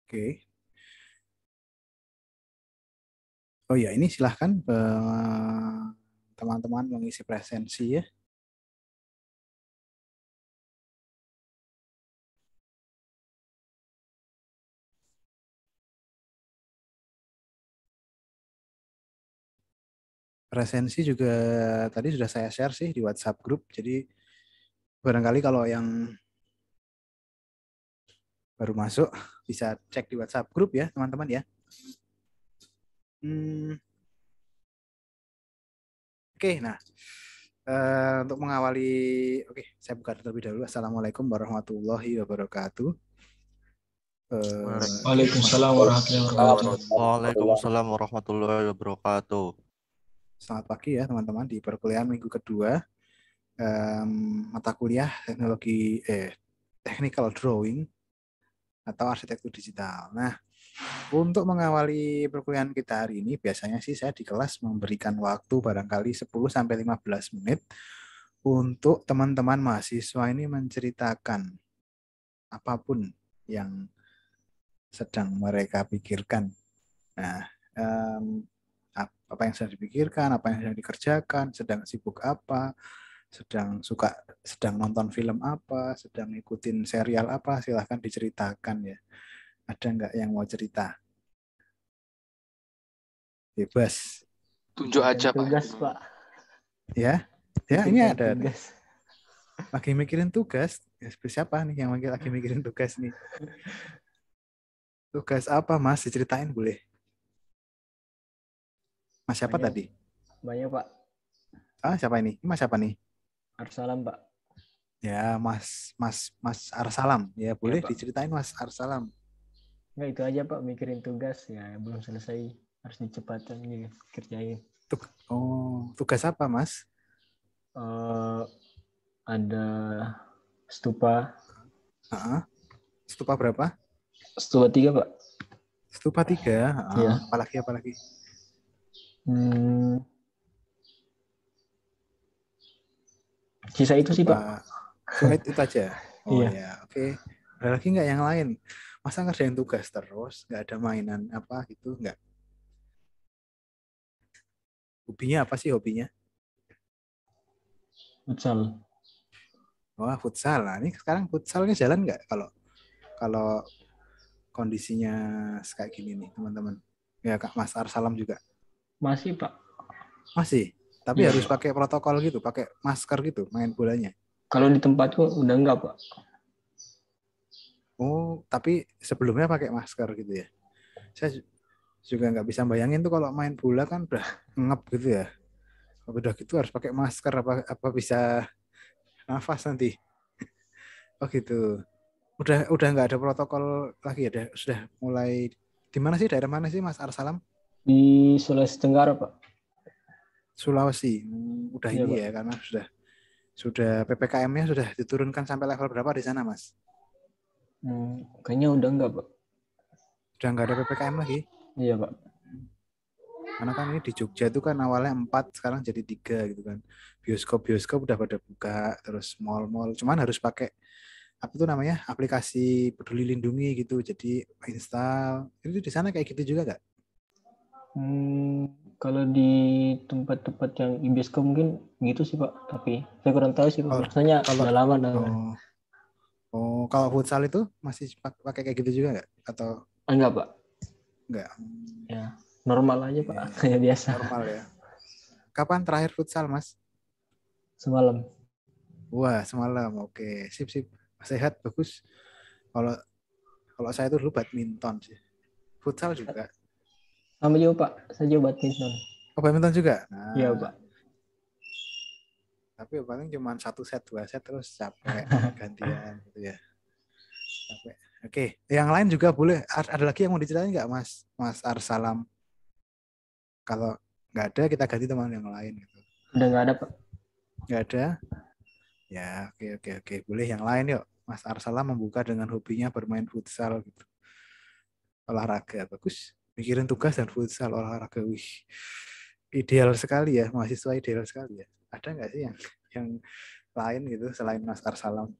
Oke. Oh ya, ini silahkan teman-teman mengisi presensi ya. Presensi juga tadi sudah saya share sih di WhatsApp group. Jadi barangkali kalau yang baru masuk bisa cek di WhatsApp group ya teman-teman ya. Oke, nah untuk mengawali, saya buka terlebih dahulu. Assalamualaikum warahmatullahi wabarakatuh. Oke, Waalaikumsalam warahmatullahi wabarakatuh. Waalaikumsalam warahmatullahi wabarakatuh. Selamat pagi ya teman-teman di perkuliahan minggu kedua mata kuliah technical drawing atau arsitektur digital. Nah, untuk mengawali perkuliahan kita hari ini, biasanya sih saya di kelas memberikan waktu barangkali 10-15 menit untuk teman-teman mahasiswa ini menceritakan apapun yang sedang mereka pikirkan. Nah, apa yang sedang dipikirkan, apa yang sedang dikerjakan, sedang sibuk apa, sedang nonton film apa, sedang ngikutin serial apa, silahkan diceritakan ya. Ada nggak yang mau cerita? Bebas. Tunjuk aja tugas, Pak. Pak. Ya, ini ada tugas. lagi mikirin tugas. Siapa nih yang lagi mikirin tugas nih? Tugas apa Mas? Diceritain boleh. Mas siapa banyak, tadi? Banyak Pak. Siapa ini? Mas siapa nih? Arsalam Pak. Ya, Mas Arsalam. Ya, boleh Pak. diceritain Mas Arsalam. Enggak, itu aja Pak, mikirin tugas ya belum selesai, harus dicepatkan nih kerjain. Tugas apa Mas? Ada stupa. Stupa berapa? Stupa 3 Pak. Stupa 3. Iya. Apalagi? Sisa itu sih Pak. Cuma itu aja. Oh iya. ya, oke. Ada lagi nggak yang lain? Masa ngerjain tugas terus, nggak ada mainan apa gitu, nggak? Hobinya apa sih hobinya? Futsal. Wah, futsal. Nah, ini sekarang futsalnya jalan nggak kalau kondisinya kayak gini nih, teman-teman? Ya, Kak Mas Arsalam juga. Masih Pak. Masih. Tapi iya, harus Pak. pakai protokol gitu, pakai masker gitu, main bolanya. Kalau di tempatku udah enggak Pak. Oh, tapi sebelumnya pakai masker gitu ya. Saya juga nggak bisa bayangin tuh kalau main bola kan udah ngep gitu ya. Udah gitu harus pakai masker, apa bisa nafas nanti. Oh gitu. Udah nggak ada protokol lagi ya. Sudah mulai di mana sih, daerah mana sih Mas Arsalam? Di Sulawesi Tenggara Pak. Sulawesi. Udah iya, ini Pak. ya, karena sudah PPKM-nya sudah diturunkan sampai level berapa di sana Mas? Kayaknya udah enggak Pak. Udah nggak ada PPKM lagi? Iya Pak. Karena kan ini di Jogja itu kan awalnya 4, sekarang jadi 3 gitu kan. Bioskop udah pada buka, terus mall-mall. Cuman harus pakai apa tuh namanya, aplikasi Peduli Lindungi gitu. Jadi install. Itu di sana kayak gitu juga nggak? Kalau di tempat-tempat yang bioskop mungkin gitu sih Pak. Tapi saya kurang tahu sih Pak. Rasanya udah lama. Kalau futsal itu masih pakai kayak gitu juga nggak? Atau enggak Pak? Enggak. Ya, normal aja Pak. Kayak biasa. Normal ya. Kapan terakhir futsal Mas? Semalam. Wah, semalam. Oke, sip. Sehat, bagus. Kalau saya itu dulu badminton sih. Futsal juga. Sama juga Pak, saya juga badminton. Oh, badminton juga? Nah, iya Pak. Tapi paling cuma 1 set, 2 set terus capek gantian gitu ya. Capek. Oke, yang lain juga boleh. Ada lagi yang mau diceritain nggak Mas Arsalam? Kalau nggak ada, kita ganti teman yang lain gitu. Udah nggak ada Pak. Nggak ada? Ya, oke. Boleh yang lain yuk. Mas Arsalam membuka dengan hobinya bermain futsal gitu. Olahraga, bagus. Mikirin tugas dan futsal, olahraga. Wih, ideal sekali ya, mahasiswa ideal sekali ya. Ada nggak sih yang lain gitu selain Mas Arsalam?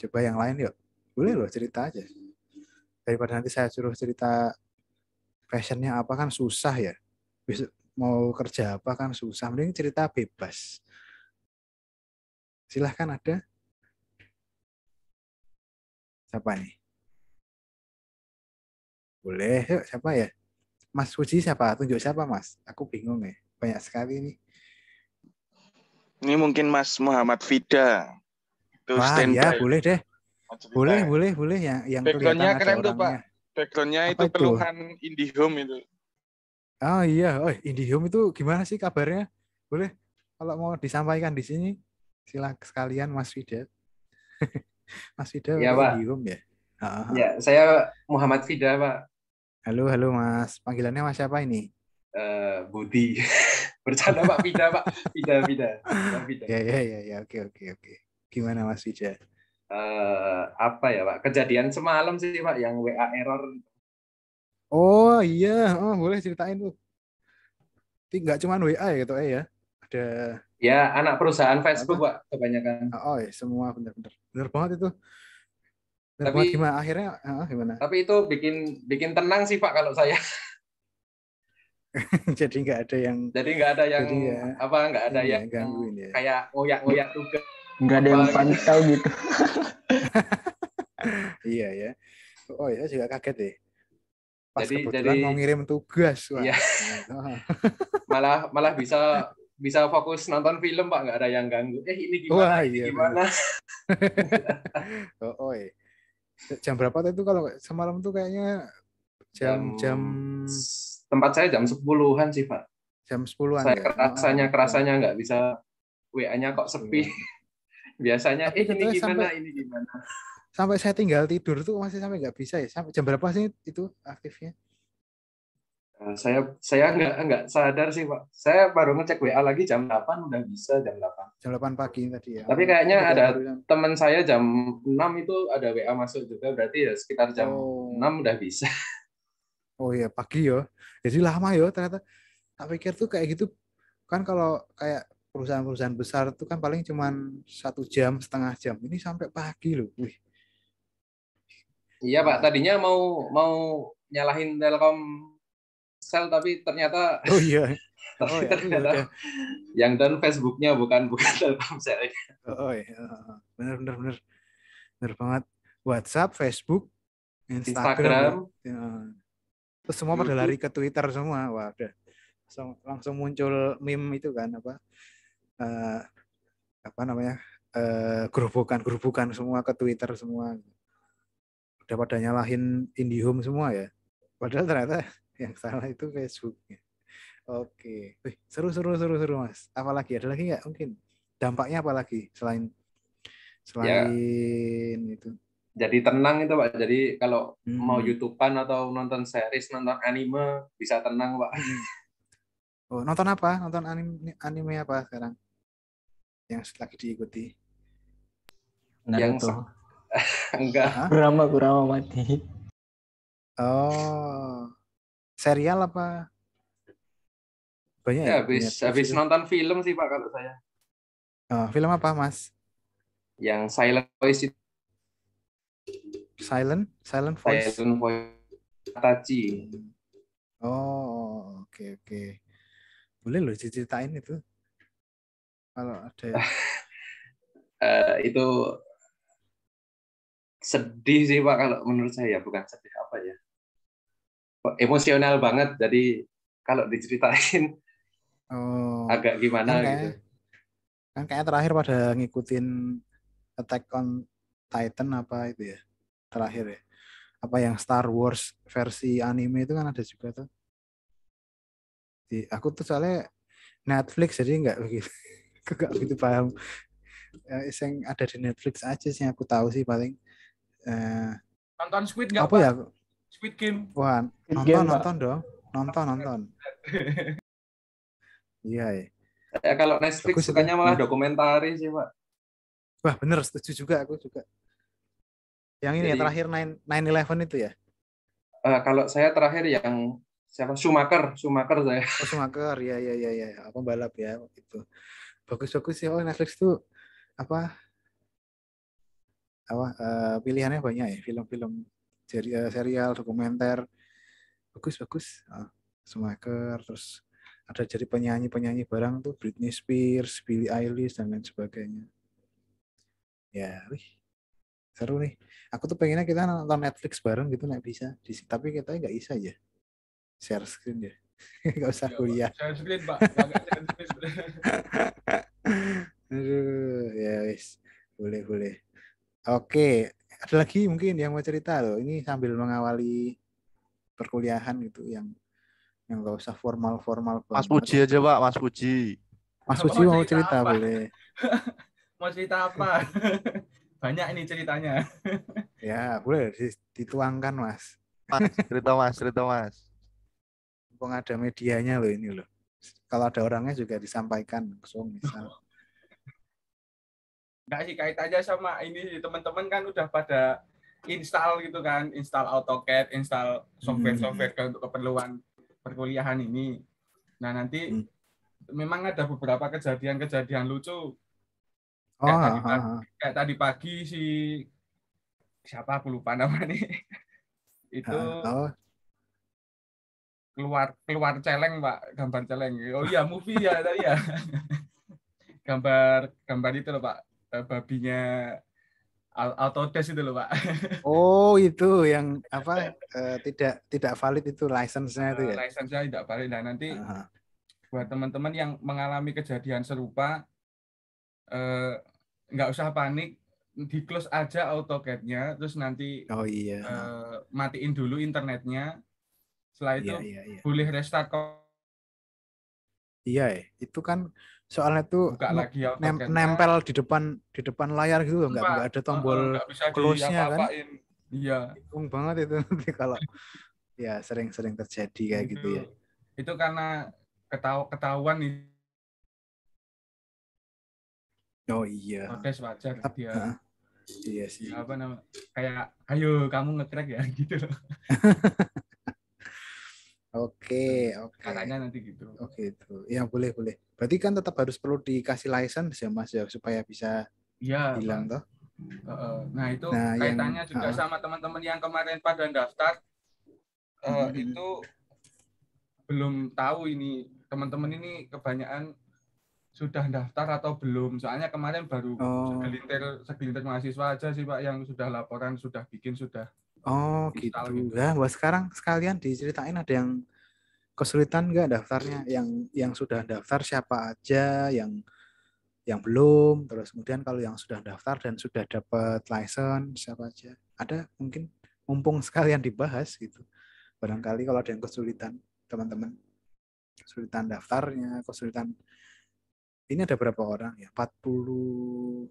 Coba yang lain yuk. Boleh loh, cerita aja. Daripada nanti saya suruh cerita passionnya apa kan susah ya. Besok mau kerja apa kan susah. Mending cerita bebas. Silahkan ada. Siapa nih? Boleh. Yuk, siapa ya? Mas Fuji siapa? Tunjuk siapa Mas? Aku bingung ya. Banyak sekali nih. Ini mungkin Mas Muhammad Fida. Itu Wah ya standby. boleh deh. Mau cerita. Boleh. Yang kelihatan Backgroundnya ada keren tuh Pak. orangnya. Backgroundnya Apa itu itu? keluhan IndiHome itu. Oh iya. Oh, IndiHome itu gimana sih kabarnya? Boleh. Kalau mau disampaikan di sini, silakan sekalian Mas Fida. Mas Fida Iya, pakai Pak. IndiHome ya? Ya, saya Muhammad Fida, Pak. Halo Mas. Panggilannya Mas siapa ini? Budi. Bercanda, Pak. Fida, Pak. Fida. Pak Fida. Ya. Oke. Gimana Mas Fida? Apa ya, Pak? Kejadian semalam sih, Pak, yang WA error. Oh iya, boleh ceritain tuh. Nggak cuma WA ya gitu ya. Ada Ya, anak perusahaan Facebook, apa? Pak, kebanyakan. Oh ya, semua benar-benar. Benar banget itu. Benar banget Tapi gimana akhirnya gimana? itu bikin tenang sih, Pak, kalau saya. Jadi nggak ada yang Jadi nggak ada yang jadi ya, nggak ada ini ya, yang gangguin ya. kayak ngoyak-ngoyak tugas. Nggak ada yang Apa gitu. pantau gitu. Iya ya. Oh ya, juga kaget deh. Pas Jadi kebetulan mau ngirim tugas. Wah. Iya. Oh. malah bisa fokus nonton film, Pak, nggak ada yang ganggu. Ini gimana? Wah, Ini iya, gimana? iya. Jam berapa tuh itu kalau semalam tuh kayaknya jam Tempat saya jam 10-an sih, Pak. jam 10-an Saya ya. kerasanya nggak bisa, WA-nya kok sepi. Biasanya Tapi ini katanya gimana. Sampai saya tinggal tidur tuh masih sampai nggak bisa ya. Sampai jam berapa sih itu aktifnya? Saya nggak sadar sih, Pak. Saya baru ngecek WA lagi jam 8 udah bisa, jam 8. Jam 8 pagi tadi ya. Tapi kayaknya ada barusan. teman saya jam 6 itu ada WA masuk juga, berarti ya sekitar jam 6 udah bisa. Oh iya, pagi ya. Jadi lama ya ternyata. Tak pikir tuh kayak gitu kan kalau kayak perusahaan-perusahaan besar tuh kan paling cuman 1 jam, setengah jam. Ini sampai pagi loh. Wih. Iya, Pak. Tadinya mau nyalahin Telkomsel, tapi ternyata Udah. yang down Facebooknya bukan Telkomsel. Iya. Bener banget. WhatsApp, Facebook, Instagram. Ya. Terus semua pada lari ke Twitter semua. Wah, udah. Langsung muncul meme itu kan apa namanya? Gerobokan semua ke Twitter semua. Udah pada nyalahin IndiHome semua ya. Padahal ternyata yang salah itu Facebooknya. Oke. Wih, seru Mas. Apalagi ada lagi nggak mungkin? Dampaknya apa lagi selain itu? Jadi tenang itu, Pak. Jadi kalau mau YouTube-an atau nonton series, nonton anime bisa tenang, Pak. Oh, nonton apa? Nonton anime apa sekarang? Yang lagi diikuti? Naruto. Enggak. Kurama mati. Oh. Serial apa? Banyak Ya, ya? habis nonton film sih, Pak, kalau saya. Film apa, Mas? Yang Silent Voice itu. Silent Voice. Silent Voice Atachi. Oh, oke. Boleh loh diceritain itu. Kalau ada. Itu sedih sih, Pak, kalau menurut saya. Bukan sedih apa ya. Emosional banget. Jadi kalau diceritain agak gimana gitu. Kan kayak terakhir pada ngikutin Attack on Titan apa itu ya? Terakhir ya. Apa yang Star Wars versi anime itu kan ada juga tuh. Aku tuh soalnya Netflix jadi nggak begitu paham. Yang ada di Netflix aja sih yang aku tahu sih paling. Nonton Squid nggak, apa Pak? Ya? Squid Game. Wah, nonton dong. Nonton. Iya ya. Saya kalau Netflix sukanya malah dokumentaris sih, Pak. Wah, bener, setuju juga aku juga. Yang ini ya terakhir 9/11 itu ya? Kalau saya terakhir yang siapa? Schumacher saya. Oh, Schumacher, ya. Pembalap ya itu. Bagus sih. Oh, Netflix tuh apa pilihannya banyak ya, film-film serial dokumenter bagus. Schumacher, terus ada jadi penyanyi barang tuh Britney Spears, Billie Eilish dan lain sebagainya. Ya, seru nih. Aku tuh pengennya kita nonton Netflix bareng gitu nggak bisa. Tapi kita nggak bisa ya. Share screen ya. Nggak usah kuliah. Saya screen, Pak. Nggak share screen. Aduh, ya wis. Boleh. Oke, ada lagi mungkin yang mau cerita loh. Ini sambil mengawali perkuliahan gitu yang nggak usah formal Mas banget. Puji aja Pak, Mas Puji. Mas Puji mau cerita apa? boleh. Mau cerita apa? Banyak ini ceritanya. Ya, boleh dituangkan Mas. Cerita Mas. Mumpung ada medianya loh ini loh. Kalau ada orangnya juga disampaikan langsung misal. Nggak sih, kait aja sama ini teman-teman kan udah pada install gitu kan, install AutoCAD, install software untuk keperluan perkuliahan ini. Nah nanti memang ada beberapa kejadian lucu. Kayak tadi pagi si siapa aku lupa namanya itu keluar celeng Pak, gambar celeng. Oh iya, movie ya tadi ya. gambar itu loh Pak, babinya Autodesk itu loh Pak. Oh itu yang apa tidak valid itu license-nya itu ya. License-nya tidak valid. Nah nanti buat teman-teman yang mengalami kejadian serupa nggak usah panik, di close aja AutoCAD-nya, terus nanti matiin dulu internetnya. Setelah itu boleh restart kok. Iya, itu kan soalnya tuh nempel di depan layar gitu loh, nggak ada tombol close-nya kan. Iya. Bingung banget itu nanti kalau ya sering terjadi kayak gitu ya. Itu karena ketahuan nih. Oh iya. Protes wajar dia. Iya sih. Apa nama? Kayak ayo kamu nge-crack ya gitu loh. Oke. Katanya nanti gitu. Oke itu. Ya boleh. Berarti kan tetap harus perlu dikasih license ya Mas ya supaya bisa bilang toh. Nah itu kaitannya juga sama teman-teman yang kemarin pada daftar. Itu belum tahu ini teman-teman ini kebanyakan sudah daftar atau belum. Soalnya kemarin baru segelintir mahasiswa aja sih Pak yang sudah laporan, sudah bikin, sudah. Oh gitu. Ya, buat sekarang sekalian diceritain ada yang kesulitan nggak daftarnya, yang sudah daftar siapa aja, yang belum, terus kemudian kalau yang sudah daftar dan sudah dapat license siapa aja. Ada mungkin mumpung sekalian dibahas gitu. Barangkali kalau ada yang kesulitan, teman-teman. Kesulitan daftarnya, kesulitan ini ada berapa orang ya? 46.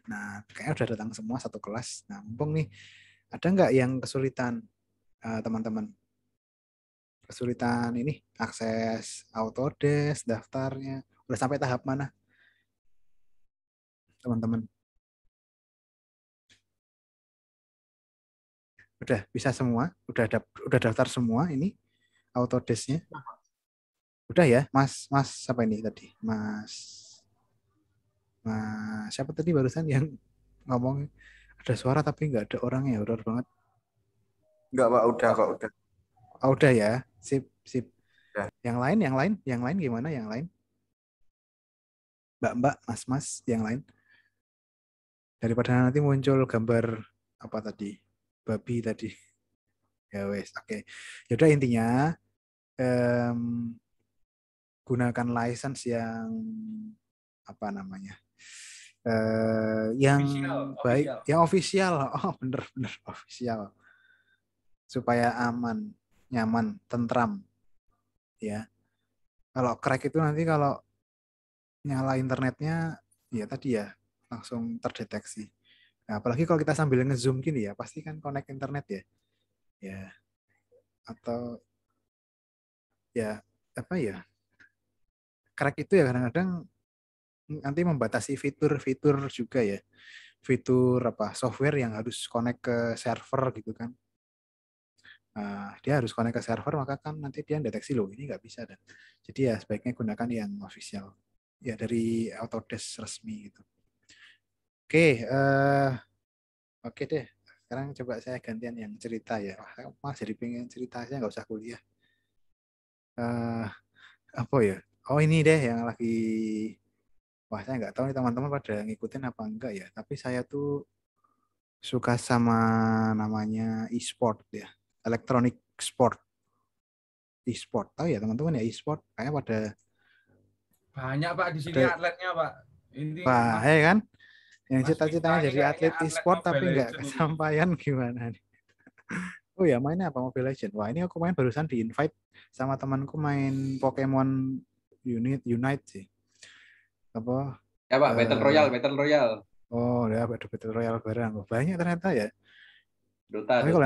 Nah, kayaknya udah datang semua satu kelas. Nah, mumpung nih, ada nggak yang kesulitan, teman-teman? Kesulitan ini, akses Autodesk, daftarnya. Udah sampai tahap mana, teman-teman? Udah bisa semua? Udah daftar semua ini Autodesk-nya? Udah ya, Mas siapa ini tadi? Mas siapa tadi barusan yang ngomong ada suara tapi nggak ada orangnya, horor banget. Enggak Pak, udah kok, udah. Oh, udah ya, sip. Udah. Yang lain gimana yang lain? Mbak, Mas, yang lain. Daripada nanti muncul gambar apa tadi? Babi tadi. Ya wes, oke. Yaudah intinya gunakan license yang apa namanya? Yang baik, yang official. Oh, bener official. Supaya aman, nyaman, tentram. Ya. Kalau crack itu nanti kalau nyala internetnya ya tadi ya langsung terdeteksi. Nah, apalagi kalau kita sambil nge-zoom gini ya, pasti kan connect internet ya. Ya. Atau ya apa ya? Crack itu ya kadang-kadang nanti membatasi fitur-fitur juga ya. Fitur apa? Software yang harus connect ke server gitu kan. Nah, dia harus connect ke server maka kan nanti dia deteksi loh ini nggak bisa dan jadi ya sebaiknya gunakan yang official ya dari Autodesk resmi gitu. Oke deh sekarang coba saya gantian yang cerita ya. Mas jadi pengen cerita, saya nggak usah kuliah. Apa ya? Oh ini deh yang lagi, wah saya nggak tahu nih teman-teman pada ngikutin apa enggak ya. Tapi saya tuh suka sama namanya e-sport ya, electronic sport, e-sport. Tahu ya teman-teman ya e-sport? Kayak pada banyak Pak di sini atletnya Pak. Ini wah, ya kan? Yang Mas cita-citanya Vita jadi atlet atlet e-sport tapi Mobile nggak Legends ini. kesampaian gimana nih? Oh ya, mainnya apa Mobile Legends? Wah, ini aku main barusan di invite sama temanku main Pokemon Unite sih. Apa? Ya Pak, Battle Royale. Oh, ya ada Battle Royale bareng. Oh, banyak ternyata ya. Dota. Tapi kalau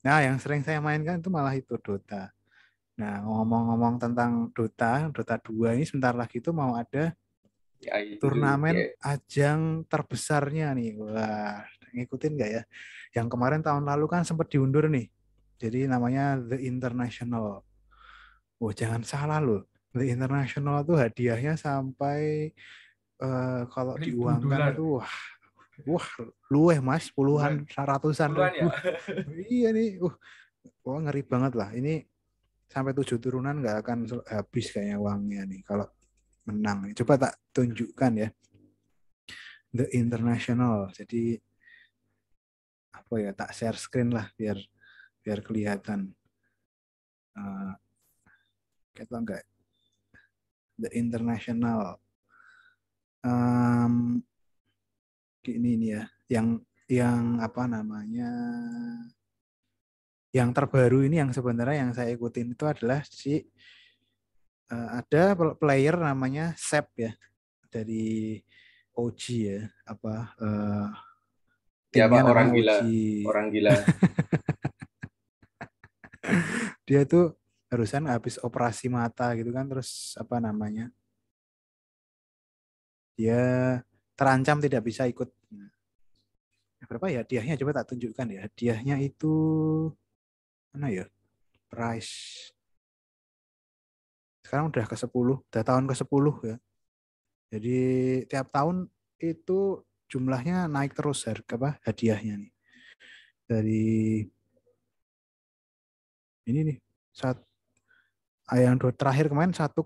yang sering saya mainkan itu malah itu Dota. Nah, ngomong-ngomong tentang Dota 2 ini sebentar lagi itu mau ada Ya, turnamen ajang terbesarnya nih. Wah, ngikutin nggak ya? Yang kemarin tahun lalu kan sempat diundur nih. Jadi namanya The International. Oh, jangan salah loh. The International tuh hadiahnya sampai kalau diuangkan itu wah luweh Mas, puluhan, ratusan ribu. Ya? Iya nih. Wah ngeri banget lah. Ini sampai 7 turunan nggak akan habis kayaknya uangnya nih kalau menang. Coba tak tunjukkan ya. The International. Jadi apa ya, tak share screen lah biar kelihatan. Kita enggak The International. Ini nih ya, yang apa namanya, yang terbaru ini yang sebenarnya yang saya ikutin itu adalah ada player namanya Sep ya, dari OG ya, apa timnya Pak, namanya orang OG. gila. Dia tuh barusan habis operasi mata gitu kan, terus apa namanya, dia terancam tidak bisa ikut. Berapa ya hadiahnya, coba tak tunjukkan ya. Hadiahnya itu mana ya, price sekarang udah ke-10, udah tahun ke-10 ya. Jadi tiap tahun itu jumlahnya naik terus hadiahnya nih. Dari ini nih, yang terakhir kemarin 1,6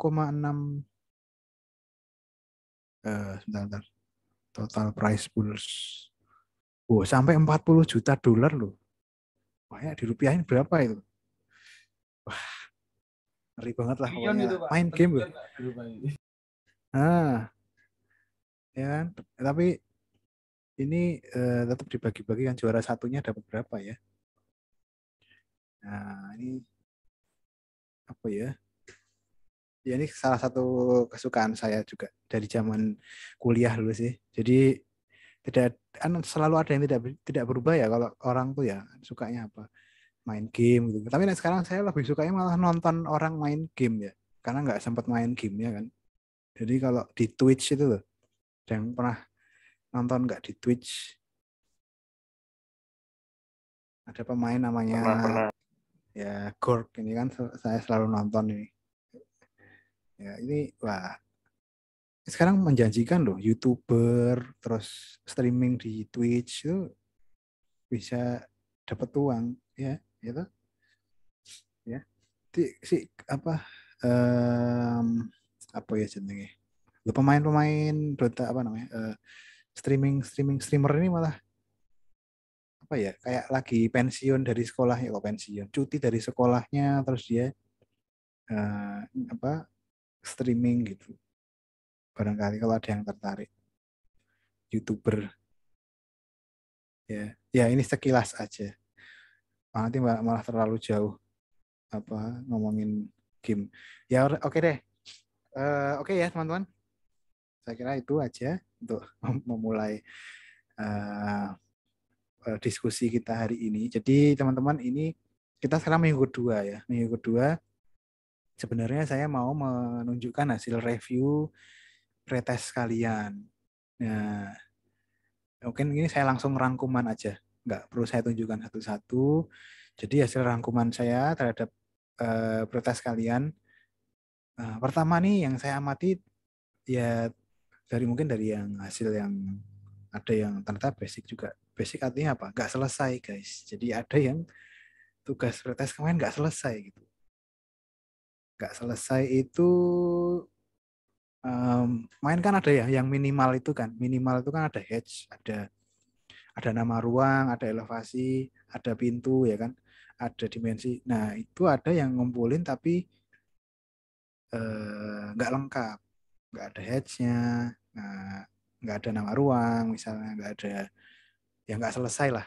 sebentar. Total price pools. Sampai 40 juta dolar loh. Wah, dirupiahin berapa itu? Wah, ngeri banget lah pokoknya. Itu, Pak. Main game loh. Ya kan? Tapi ini tetap dibagi-bagi, kan juara satunya dapat berapa ya? Nah, ini apa ya? Ya ini salah satu kesukaan saya juga dari zaman kuliah dulu sih. Jadi selalu ada yang tidak berubah ya kalau orang tuh ya sukanya apa, main game gitu. Tapi sekarang saya lebih sukanya malah nonton orang main game ya, karena nggak sempat main game ya kan. Jadi kalau di Twitch itu loh, yang pernah nonton nggak di Twitch? Ada pemain namanya pernah. Ya Gork, ini kan saya selalu nonton ini. Ya ini wah, sekarang menjanjikan loh, YouTuber terus streaming di Twitch itu bisa dapat uang ya, gitu. Ya. Si apa ya jenenge? Pemain-pemain Dota apa namanya? Streamer ini malah apa ya? Kayak lagi pensiun dari sekolahnya, kok pensiun, cuti dari sekolahnya, terus dia streaming gitu. Barangkali kalau ada yang tertarik, YouTuber. Ya ini sekilas aja. Nanti malah terlalu jauh ngomongin game. Ya oke deh. Oke ya teman-teman. Saya kira itu aja untuk memulai diskusi kita hari ini. Jadi teman-teman, ini kita sekarang minggu kedua ya. Minggu kedua sebenarnya saya mau menunjukkan hasil review pretest kalian. Nah, mungkin ini saya langsung rangkuman aja, nggak perlu saya tunjukkan satu-satu. Jadi hasil rangkuman saya terhadap pretest kalian. Pertama nih yang saya amati ya, mungkin dari yang hasil yang ada yang ternyata basic juga. Basic artinya apa? Nggak selesai guys. Jadi ada yang tugas pretest kemarin nggak selesai gitu. Nggak selesai itu main kan ada ya yang minimal itu kan. Minimal itu kan ada hedge, ada nama ruang, ada elevasi, ada pintu ya kan, ada dimensi. Nah itu ada yang ngumpulin tapi nggak lengkap, nggak ada hedge-nya, nah, nggak ada nama ruang misalnya, nggak ada, ya nggak selesai lah.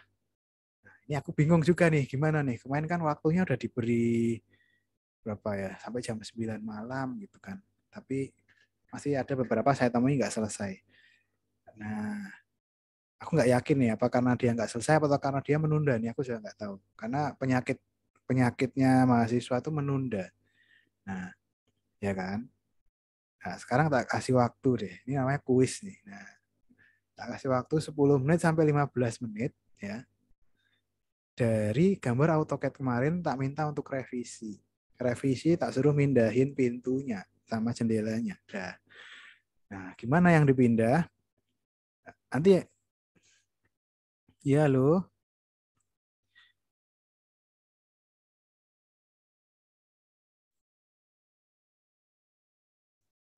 Nah, ini aku bingung juga nih gimana nih. Kemarin kan waktunya udah diberi berapa ya, sampai jam 9 malam gitu kan, tapi masih ada beberapa saya temui nggak selesai. Nah aku nggak yakin nih apa karena dia nggak selesai atau karena dia menunda nih, aku juga nggak tahu karena penyakitnya mahasiswa itu menunda. Nah ya kan, nah sekarang tak kasih waktu deh, ini namanya kuis nih. Nah tak kasih waktu 10 menit sampai 15 menit ya, dari gambar AutoCAD kemarin tak minta untuk revisi tak suruh mindahin pintunya sama jendelanya. Nah gimana yang dipindah nanti ya lo.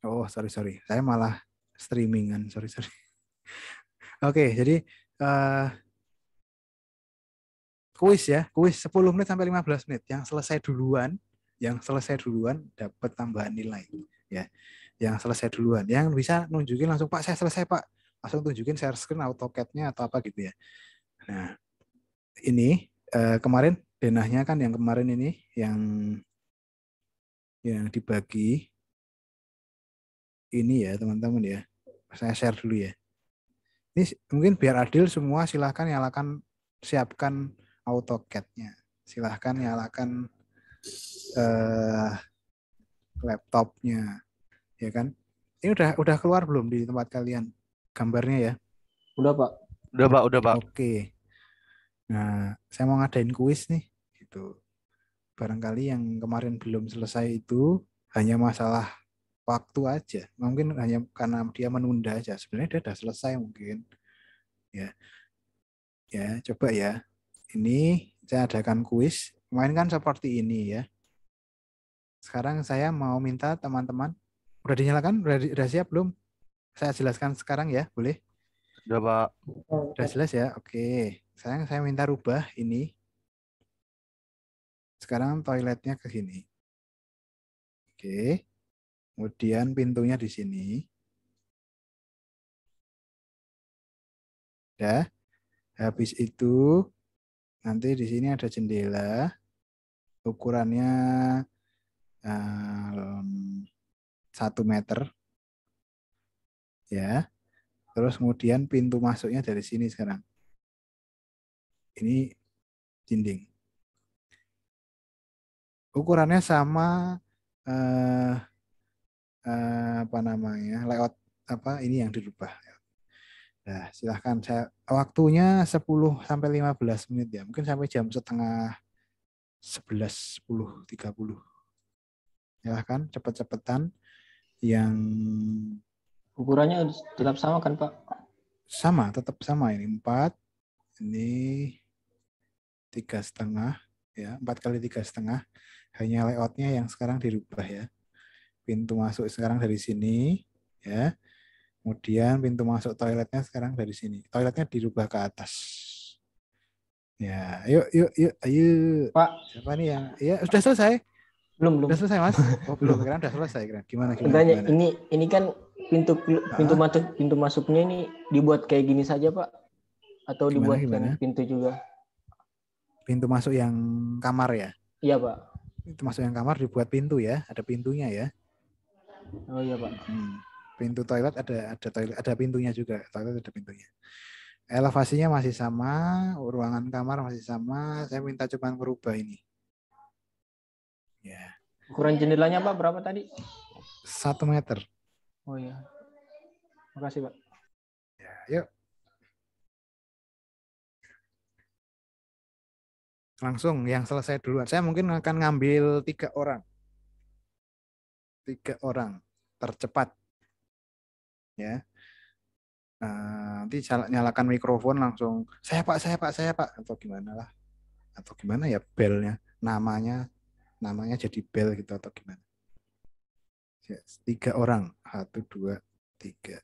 Oh, sorry. Saya malah streamingan. Sorry. Oke, jadi kuis ya. Kuis 10 menit sampai 15 menit. Yang selesai duluan dapat tambahan nilai. Ya. Yang selesai duluan. Yang bisa nunjukin langsung, Pak, saya selesai, Pak. Langsung tunjukin share screen AutoCAD-nya atau apa gitu ya. Nah, ini kemarin denahnya kan yang kemarin ini yang dibagi ini ya, teman-teman ya. Saya share dulu ya. Ini mungkin biar adil semua, silahkan nyalakan, siapkan AutoCAD-nya. Silahkan nyalakan laptopnya, ya kan? Ini udah keluar belum di tempat kalian gambarnya ya? Udah Pak. Udah Pak. Oke. Nah, saya mau ngadain kuis nih, gitu. Barangkali yang kemarin belum selesai itu hanya masalah waktu aja. Mungkin hanya karena dia menunda aja. Sebenarnya dia sudah selesai mungkin. Ya. Ya, coba ya. Ini saya adakan kuis. Kemarin kan seperti ini ya. Sekarang saya mau minta teman-teman, udah dinyalakan? Udah siap belum? Saya jelaskan sekarang ya, boleh? Udah Pak. Udah jelas ya? Oke. Sekarang saya minta rubah ini. Sekarang toiletnya ke sini. Oke. Kemudian pintunya di sini. Ya. Habis itu nanti di sini ada jendela. Ukurannya 1 meter. Ya. Terus kemudian pintu masuknya dari sini sekarang. Ini dinding. Ukurannya sama apa namanya? Layout apa ini yang dirubah. Nah, silahkan saya waktunya 10 sampai 15 menit ya. Mungkin sampai jam setengah 11, 10, 30. Silahkan cepet-cepetan yang Ukurannya tetap sama kan Pak? sama, tetap sama ini 4, ini 3,5 ya, 4 kali 3,5. Hanya layoutnya yang sekarang dirubah ya. Pintu masuk sekarang dari sini ya. Kemudian pintu masuk toiletnya sekarang dari sini. Toiletnya dirubah ke atas. Ya, yuk, ayo. Pak. Siapa nih yang? Ya, sudah selesai. Belum. Sudah selesai, Mas? Oh, belum. Kira sudah selesai. Gimana? Tanya, ini kan pintu masuknya ini dibuat kayak gini saja, Pak? Atau dibuat yang pintu juga? Pintu masuk yang kamar ya? Iya, Pak. Pintu masuk yang kamar dibuat pintu ya? Ada pintunya ya? Oh iya, Pak. Pintu toilet ada pintunya juga. Toilet ada pintunya. Elevasinya masih sama, ruangan kamar masih sama. Saya minta coba merubah ini. Ya. Ukuran jendelanya Pak berapa tadi? 1 meter. Oh iya. Makasih Pak. Ya, yuk. Langsung yang selesai duluan. Saya mungkin akan ngambil 3 orang. 3 orang tercepat. Ya. Nanti nyalakan mikrofon langsung saya Pak atau gimana lah. Atau gimana ya belnya namanya jadi bel gitu atau gimana. 3 orang. 1, 2, 3.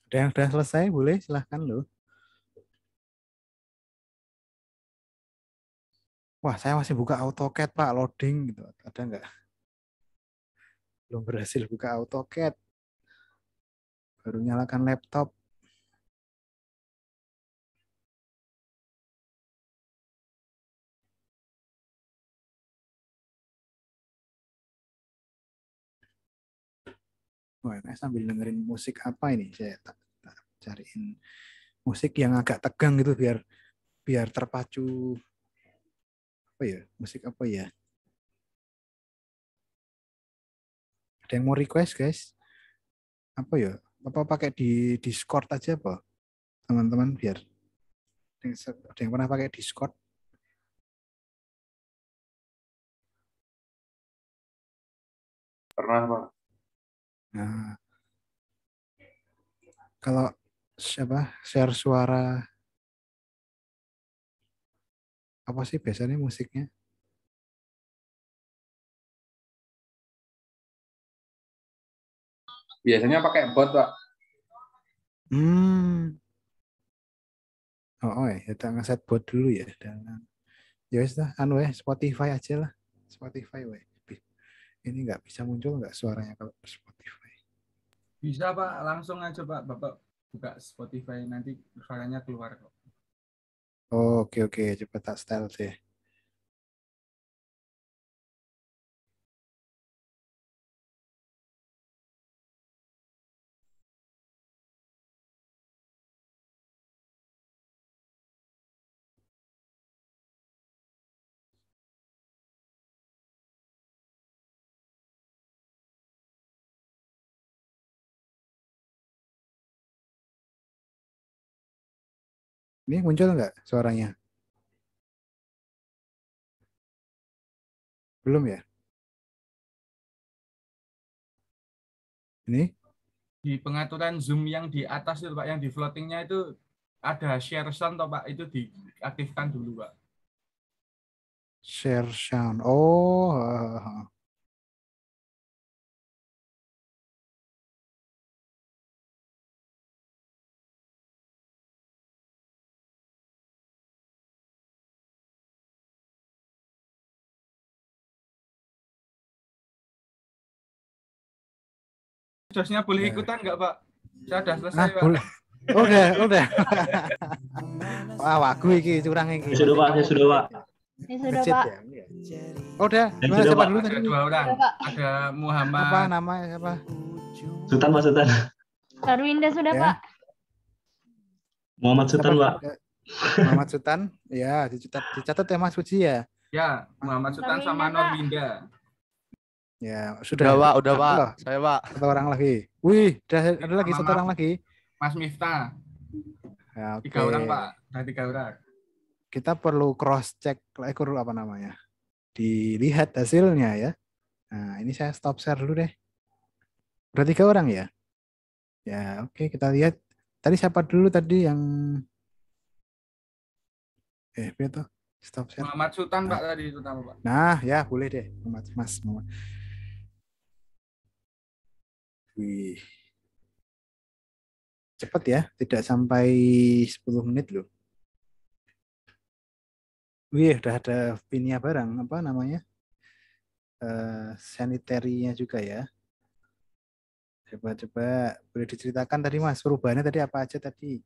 Ada yang sudah selesai, boleh silahkan loh. Wah, saya masih buka AutoCAD, Pak, loading gitu. Ada nggak? Belum berhasil buka AutoCAD. Baru nyalakan laptop. Wah, sambil dengerin musik apa ini? Saya cariin musik yang agak tegang gitu biar terpacu. Apa ya? Musik apa ya? Ada yang mau request, guys? Apa ya? Apa pakai di Discord aja apa? Teman-teman biar ada yang pernah pakai Discord? Pernah, Pak. Nah, kalau share suara apa sih biasanya musiknya? Biasanya pakai bot, Pak. Ya kita ngeset bot dulu ya. Ya wis lah, Spotify aja lah. Spotify weh. Ini nggak bisa muncul nggak suaranya kalau Spotify? Bisa Pak, langsung aja Pak. Bapak buka Spotify nanti suaranya keluar kok. Oke, coba tak style deh. Ini muncul nggak suaranya? Belum ya? Ini? Di pengaturan Zoom yang di atas itu Pak, yang di floatingnya itu ada share sound toh Pak, itu diaktifkan dulu Pak. Share sound. Oh. Josnya boleh ikutan nggak Pak? Saya sudah selesai Pak. Boleh. Udah. Wah, wagu iki curang iki. Sudah Pak. Ini sudah Pak. Ya? Udah. Gimana Sudah, siapa Pak. dulu tadi? Ada 2 orang. Ada Muhammad. Apa namanya siapa? Sultan, Pak Sultan. Darwinda sudah Ya. Pak. Muhammad Sultan, Pak. Muhammad Sultan. Ya, dicatat ya Mas Puji ya. Ya, Muhammad Sultan sama Norwinda. Ya, sudah. Udah Pak. Saya Pak. 1 orang lagi. Wih, ada lagi 1 orang lagi. Mas Miftah. Ya, 3 orang, Pak. Nah, 3 orang. Kita perlu cross check apa namanya? Dilihat hasilnya ya. Nah, ini saya stop share dulu deh. Udah 3 orang ya? Ya, oke, kita lihat. Tadi siapa dulu tadi yang betul. Stop share. Muhammad Sultan, Pak, tadi terutama, Pak. Nah, ya boleh deh, Mas. Wih. Cepat ya, tidak sampai 10 menit loh. Wih, udah ada pinnya barang, apa namanya? Sanitary-nya juga ya. Coba boleh diceritakan tadi Mas, perubahannya tadi apa aja tadi?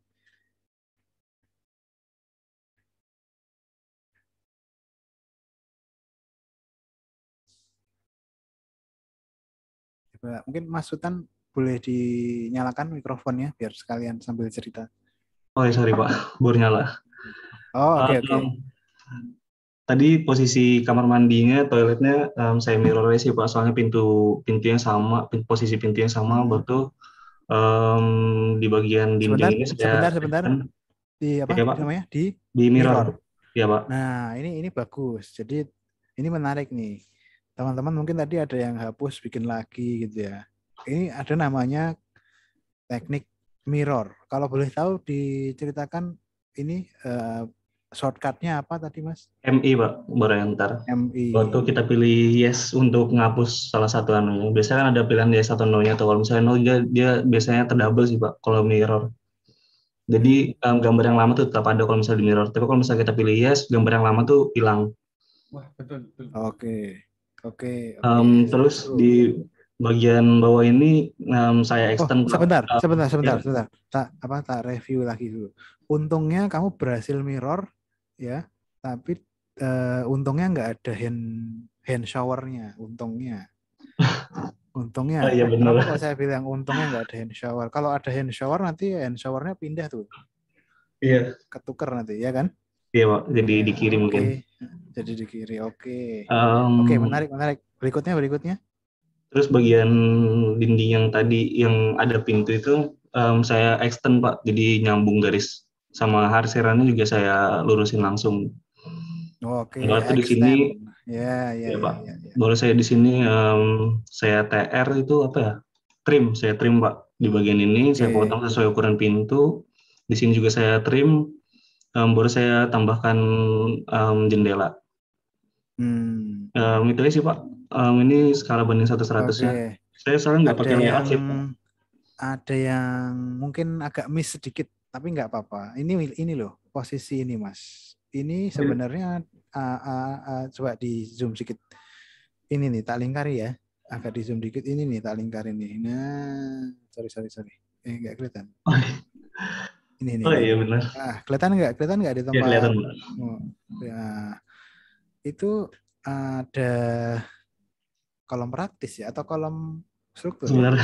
Coba mungkin Mas Sultan boleh dinyalakan mikrofonnya biar sekalian sambil cerita. Oh ya, sorry Pak, baru nyala. Oh, oke. Tadi posisi kamar mandinya, toiletnya saya mirror sih Pak, soalnya pintunya sama, posisi pintunya sama, baru di bagian dinding ini saya sebentar. Di apa ya, Pak? namanya? Di mirror. Ya Pak. Nah, ini bagus. Jadi ini menarik nih. Teman-teman mungkin tadi ada yang hapus bikin lagi gitu ya. Ini ada namanya teknik mirror. Kalau boleh tahu diceritakan ini shortcut-nya apa tadi Mas? MI Pak, baru yang ntar. MI. Waktu kita pilih yes untuk ngapus salah satu anunya. Biasanya kan ada pilihan yes atau no-nya. Atau kalau misalnya no, dia biasanya terdouble sih Pak kalau mirror. Jadi gambar yang lama tuh tetap ada kalau misalnya di mirror. Tapi kalau misalnya kita pilih yes, gambar yang lama tuh hilang. Wah, betul. Oke. Terus di bagian bawah ini saya extend. Sebentar. Tak review lagi dulu. Untungnya kamu berhasil mirror ya, tapi untungnya nggak ada hand showernya. Untungnya. Iya benar. Kenapa kalau saya bilang untungnya nggak ada hand shower? Kalau ada hand shower nanti hand showernya pindah tuh. Iya. Ketuker nanti ya kan? Iya Pak. Jadi di kiri mungkin. Jadi di kiri. Oke. Oke, menarik. Berikutnya. Terus bagian dinding yang tadi yang ada pintu itu saya extend Pak, jadi nyambung garis sama harserannya juga saya lurusin langsung. Oke. Lalu di sini ya Pak. Baru saya di sini saya TR itu apa ya? Saya trim Pak di bagian ini. Saya potong sesuai ukuran pintu. Di sini juga saya trim. Baru saya tambahkan jendela. Itu aja sih Pak. Ini skala banding 1:100 ya. Saya sekarang nggak pakai layout sih Pak. Ada yang mungkin agak miss sedikit, tapi nggak apa-apa. Ini loh posisi ini Mas. Ini sebenarnya coba di zoom sedikit. Ini nih tak lingkari ya. Agak di zoom dikit. Ini nih tak lingkari nih. Nah, sorry. Nggak kelihatan. Ini. Oh iya benar. Kelihatan nggak di tempat? Ya, kelihatan. Ya, itu ada kolom praktis ya atau kolom struktur? Sebenarnya.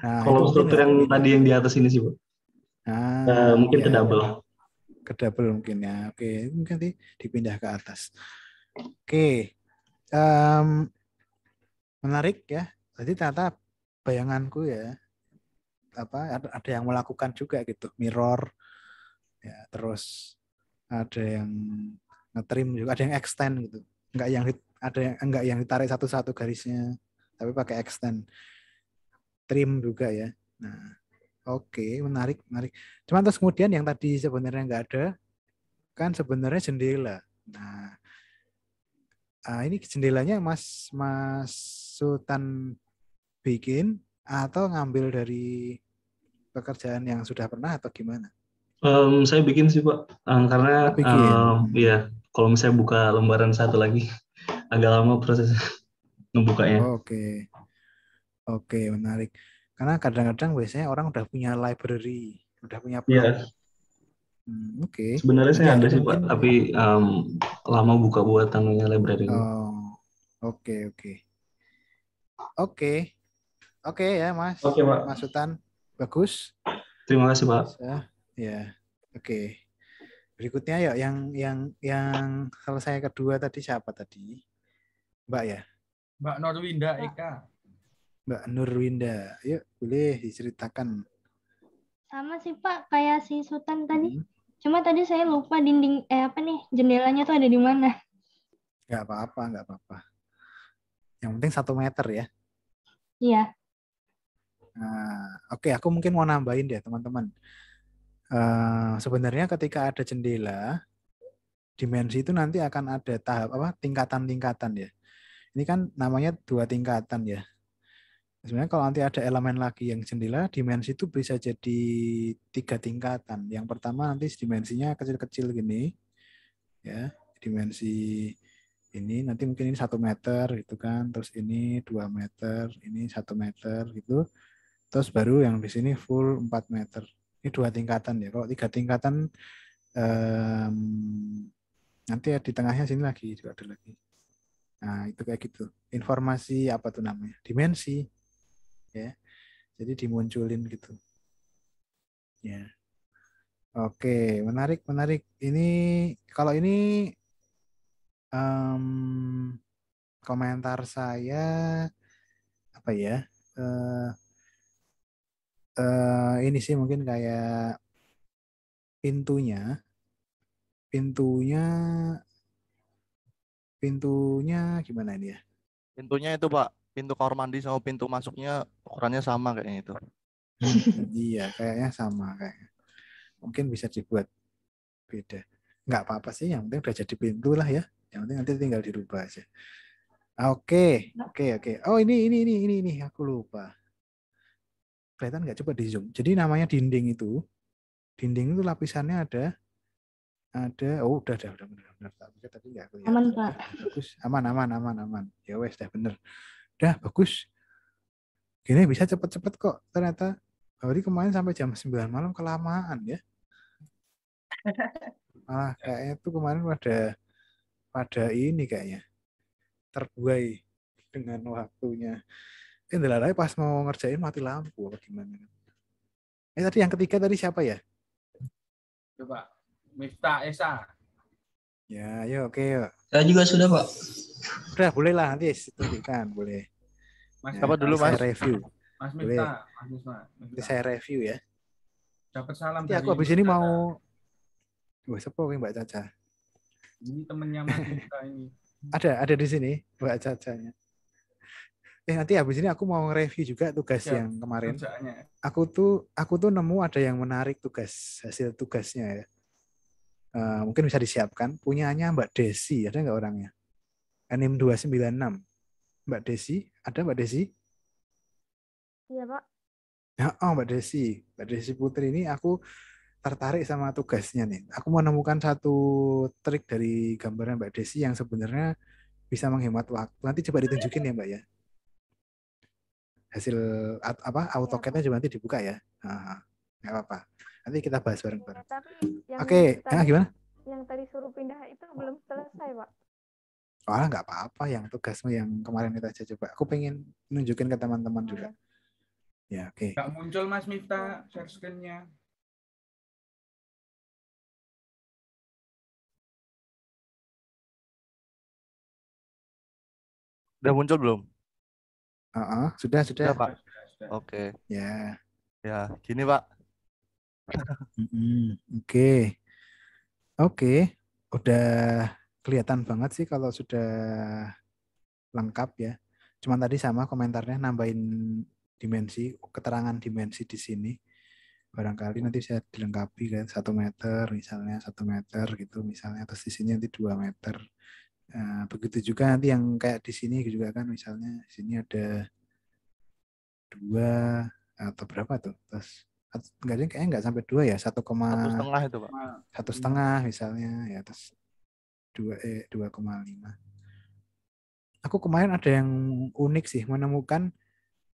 Nah, kolom struktur yang tadi yang di atas ini sih Bu. Mungkin kedouble mungkin ya. Oke, mungkin nanti dipindah ke atas. Oke. Menarik ya. Jadi ternyata bayanganku ya ada yang melakukan juga gitu, mirror ya, terus ada yang ngetrim juga, ada yang extend gitu. Enggak yang ditarik satu-satu garisnya, tapi pakai extend. Trim juga ya. Nah, oke, menarik. Cuman terus kemudian yang tadi sebenarnya nggak ada, kan sebenarnya jendela. Nah, ini jendelanya Mas Sultan bikin atau ngambil dari pekerjaan yang sudah pernah atau gimana? Saya bikin sih Pak, karena ya kalau misalnya buka lembaran satu lagi agak lama prosesnya ngebukanya. Oke, menarik. Karena kadang-kadang biasanya orang udah punya library, udah punya blog. Oke. Sebenarnya saya ada sih Pak, tapi lama buka buatannya library. Oke ya Mas. Oke Pak. Mas Sultan, bagus. Terima kasih Pak. Ya, oke. Berikutnya ya yang selesai kedua tadi siapa tadi? Mbak ya? Mbak Nurwinda Eka. Mbak Nurwinda, yuk boleh diceritakan. Sama sih Pak, kayak si Sultan tadi. Cuma tadi saya lupa dinding jendelanya tuh ada di mana. Nggak apa-apa. Yang penting 1 meter ya. Iya. Nah, oke, aku mungkin mau nambahin deh teman-teman. Sebenarnya ketika ada jendela, dimensi itu nanti akan ada tingkatan-tingkatan ya. Ini kan namanya 2 tingkatan ya. Sebenarnya kalau nanti ada elemen lagi yang jendela, dimensi itu bisa jadi 3 tingkatan. Yang pertama nanti dimensinya kecil-kecil gini, ya, dimensi ini nanti mungkin ini 1 meter gitu kan, terus ini 2 meter, ini 1 meter gitu, terus baru yang di sini full 4 meter. Ini 2 tingkatan ya. Kalau 3 tingkatan nanti di tengahnya sini lagi juga ada lagi. Nah itu kayak gitu. Informasi apa tuh namanya? Dimensi. Ya, jadi dimunculin gitu. Ya, oke, menarik. Ini kalau ini komentar saya apa ya? Ini sih mungkin kayak pintunya gimana ini ya? Pintunya itu Pak, pintu kamar mandi sama pintu masuknya ukurannya sama kayaknya itu. Iya, kayaknya sama kayaknya. Mungkin bisa dibuat beda. Nggak apa-apa sih, yang penting udah jadi pintu lah ya. Yang penting nanti tinggal dirubah aja. Oke. Oh ini aku lupa. Kelihatan nggak, coba di zoom. Jadi namanya dinding itu lapisannya ada. Oh udah benar. Tadi nggak kelihatan. Aman Pak. Bagus, aman. Ya wes, dah bener. Udah bagus. Gini bisa cepet-cepet kok ternyata. Hari kemarin sampai jam 9 malam kelamaan ya. Kayaknya tuh kemarin pada ini kayaknya terbuai dengan waktunya. Ndelalai pas mau ngerjain mati lampu apa gimana? Tadi yang ketiga tadi siapa ya? Coba Miftah Esa. Ya, yuk, oke yuk. Saya juga sudah, Pak. Udah, boleh lah nanti tunjukkan, boleh. Mas, apa dulu Mas? Saya review. Mas Miftah, Mas Misma. Nanti saya review ya. Dapat salam nanti aku habis ini mau sepo Mbak Caca. Ini temennya Mas Miftah ini. Ada di sini Mbak Cacanya. Nanti habis ini aku mau review juga tugas yang kemarin. Aku tuh nemu ada yang menarik hasil tugasnya ya. Mungkin bisa disiapkan. Punyanya Mbak Desi, ada nggak orangnya? NIM 296. Mbak Desi, ada Mbak Desi? Iya Pak. Mbak Desi Putri ini aku tertarik sama tugasnya nih. Aku menemukan satu trik dari gambaran Mbak Desi yang sebenarnya bisa menghemat waktu. Nanti coba ditunjukin ya Mbak ya. Hasil AutoCAD-nya juga nanti dibuka ya. Nggak apa-apa. Nanti kita bahas bareng-bareng. Oke, gimana? Yang tadi suruh pindah itu belum selesai, Pak. Nggak apa-apa. Yang tugasmu yang kemarin itu aja coba. Aku pengen nunjukin ke teman-teman juga. Ya, oke. Nggak muncul Mas Miftah share screen-nya. Udah muncul belum? Sudah. Pak. Oke. Ya. Ya, gini Pak. Oke. Udah kelihatan banget sih kalau sudah lengkap ya. Cuman tadi sama komentarnya nambahin keterangan dimensi di sini. Barangkali nanti saya dilengkapi kan 1 meter misalnya 1 meter gitu misalnya, terus di sini nanti 2 meter. Begitu juga nanti yang kayak di sini juga kan, misalnya di sini ada 2 atau berapa tuh, terus kayaknya nggak sampai 2 ya, 1,5 itu Pak. 1,5 misalnya ya, terus 2,5. Aku kemarin ada yang unik sih, menemukan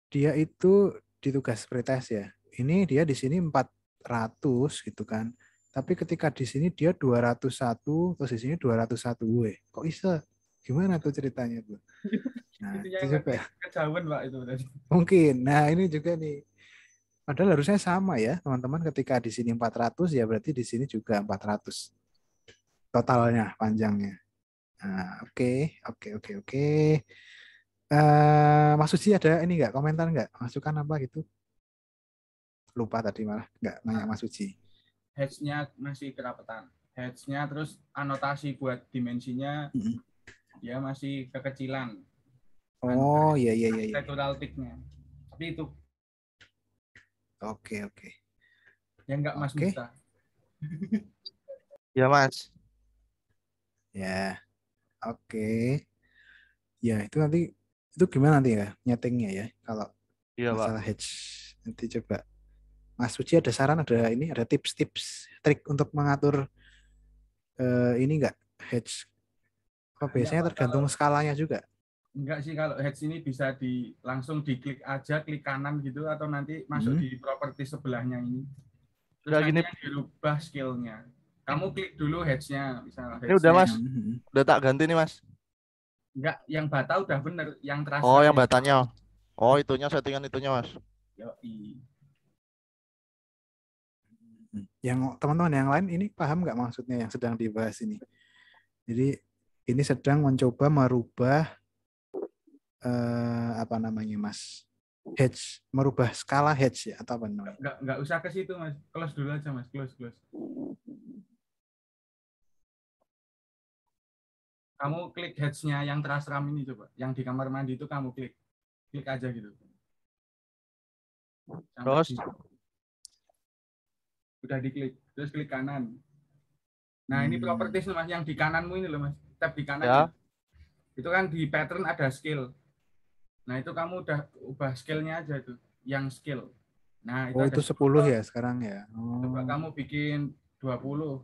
dia itu di tugas pretest ya. Ini dia di sini 400 gitu kan. Tapi ketika di sini dia 201, terus di sini 201. Kok bisa? Gimana tuh ceritanya tuh? Nah, itu juga kejauhan Pak itu tadi. Mungkin. Nah, ini juga nih. Padahal harusnya sama ya, teman-teman. Ketika di sini 400 ya berarti di sini juga 400. Totalnya, panjangnya. Nah, oke. Mas Suci ada ini enggak? Komentar enggak? Masukan apa gitu? lupa tadi malah nggak nanya Mas Uji. Hedge-nya masih kerapetan. Hedge-nya terus anotasi buat dimensinya dia masih kekecilan. Oh iya. Natural tick-nya. Tapi itu. Oke. Ya enggak Mas Miftah. Ya Mas. Ya. Oke. Ya itu nanti itu gimana nanti ya nyetingnya ya kalau masalah hedge. Nanti coba Mas Uji ada saran, ada tips-tips trik untuk mengatur ini enggak hedge? Biasanya tergantung skalanya juga. Enggak sih, kalau hedge ini bisa langsung diklik aja, klik kanan gitu, atau nanti masuk di properti sebelahnya ini. Terus nanti yang dirubah skill-nya. Kamu klik dulu hedge-nya. Ini udah Mas, udah tak ganti nih Mas. Enggak, yang bata udah bener, yang terasa. Oh yang batanya. Oh itunya settingan itunya Mas. Yoi. Yang teman-teman yang lain ini paham nggak maksudnya yang sedang dibahas ini? Jadi ini sedang mencoba merubah apa namanya Mas? Hedge, merubah skala hedge ya atau apa namanya? Nggak usah ke situ Mas, close dulu aja Mas, close. Kamu klik hedge-nya yang terasram ini coba, yang di kamar mandi itu kamu klik aja gitu. Terus udah diklik, terus klik kanan. Nah ini properties Mas, yang di kananmu ini loh Mas, tab di kanan ya. Itu kan di pattern ada skill. Nah itu kamu udah ubah skill-nya aja tuh, yang skill. Nah itu itu 10 ya sekarang ya. Coba kamu bikin 20.